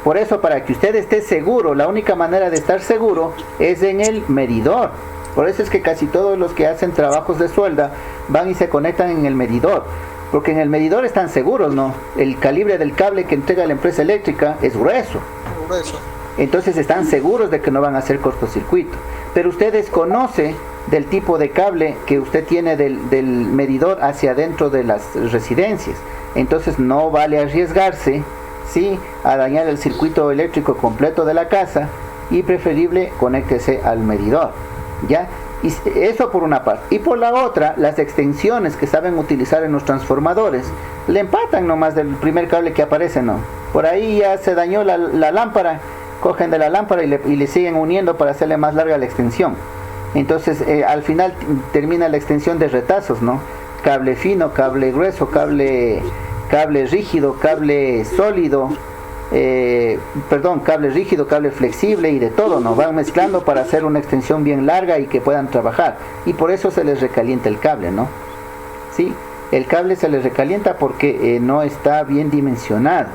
Por eso, para que usted esté seguro, la única manera de estar seguro es en el medidor. Por eso es que casi todos los que hacen trabajos de suelda van y se conectan en el medidor. Porque en el medidor están seguros, ¿no? El calibre del cable que entrega la empresa eléctrica es grueso. Entonces están seguros de que no van a hacer cortocircuito. Pero usted desconoce del tipo de cable que usted tiene del medidor hacia adentro de las residencias. Entonces no vale arriesgarse, ¿sí?, a dañar el circuito eléctrico completo de la casa y preferible conéctese al medidor, ¿ya? Y eso por una parte. Y por la otra, las extensiones que saben utilizar en los transformadores le empatan nomás del primer cable que aparece, ¿no? Por ahí ya se dañó la lámpara, cogen de la lámpara y le siguen uniendo para hacerle más larga la extensión. Entonces al final termina la extensión de retazos, ¿no? Cable fino, cable grueso, cable rígido, cable sólido, cable rígido, cable flexible y de todo, ¿no? Van mezclando para hacer una extensión bien larga y que puedan trabajar. Y por eso se les recalienta el cable, ¿no? ¿Sí? El cable se les recalienta porque no está bien dimensionado,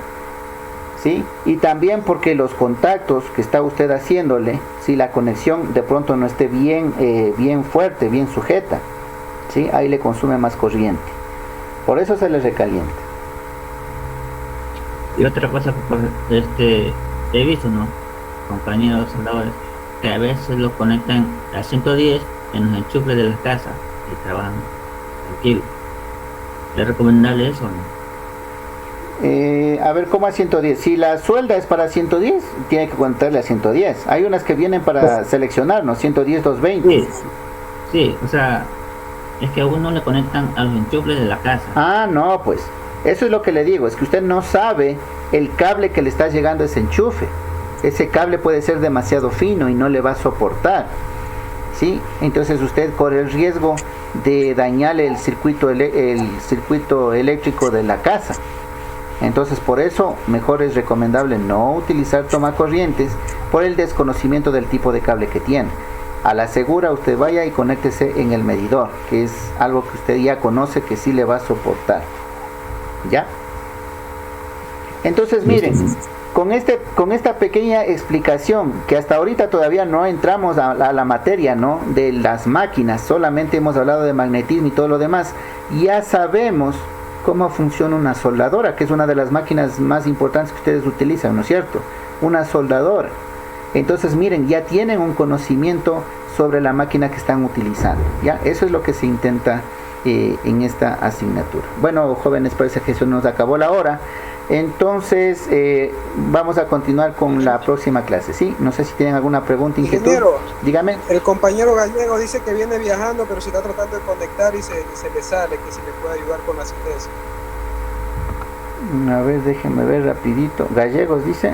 ¿sí? Y también porque los contactos que está usted haciéndole, si la conexión de pronto no esté bien fuerte, bien sujeta, ¿sí? Ahí le consume más corriente. Por eso se les recalienta. Y otra cosa, he visto, ¿no?, compañeros soldadores que a veces lo conectan a 110 en los enchufes de la casa y trabajan tranquilo. ¿Es recomendable eso o no? A ver, ¿cómo a 110? Si la suelda es para 110, tiene que conectarle a 110. Hay unas que vienen para seleccionar, ¿no? 110, 220. Sí, o sea, es que a uno le conectan a los enchufes de la casa. Ah, no, pues eso es lo que le digo, es que usted no sabe el cable que le está llegando a ese enchufe. Ese cable puede ser demasiado fino y no le va a soportar, ¿sí? Entonces usted corre el riesgo de dañarle el circuito eléctrico de la casa. Entonces por eso mejor es recomendable no utilizar tomacorrientes por el desconocimiento del tipo de cable que tiene. A la segura usted vaya y conéctese en el medidor, que es algo que usted ya conoce que sí le va a soportar. ¿Ya? Entonces miren, con esta pequeña explicación, que hasta ahorita todavía no entramos a la materia, ¿no?, de las máquinas, solamente hemos hablado de magnetismo y todo lo demás, ya sabemos cómo funciona una soldadora, que es una de las máquinas más importantes que ustedes utilizan, ¿no es cierto? Una soldadora. Entonces miren, ya tienen un conocimiento sobre la máquina que están utilizando, ¿ya? Eso es lo que se intenta en esta asignatura. Bueno, jóvenes, parece que se nos acabó la hora. Entonces, vamos a continuar con la próxima clase, ¿sí? No sé si tienen alguna pregunta, inquietud. Ingeniero, Dígame. el compañero Gallego dice que viene viajando, pero se está tratando de conectar y se le sale, que si le puede ayudar con la asistencia. A ver, déjenme ver rapidito. Gallegos dice.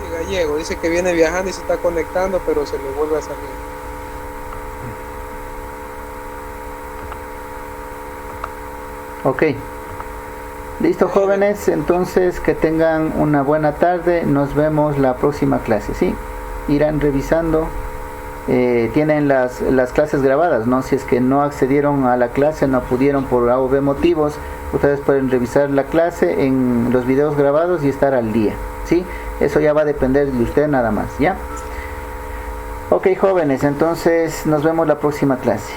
Sí, Gallego dice que viene viajando y se está conectando, pero se le vuelve a salir. Ok. Listo, jóvenes, entonces que tengan una buena tarde. Nos vemos la próxima clase, ¿sí? Irán revisando. Tienen las clases grabadas, ¿no? Si es que no accedieron a la clase, no pudieron por A o B motivos, ustedes pueden revisar la clase en los videos grabados y estar al día, ¿sí? Eso ya va a depender de usted nada más, ¿ya? Ok, jóvenes, entonces nos vemos la próxima clase.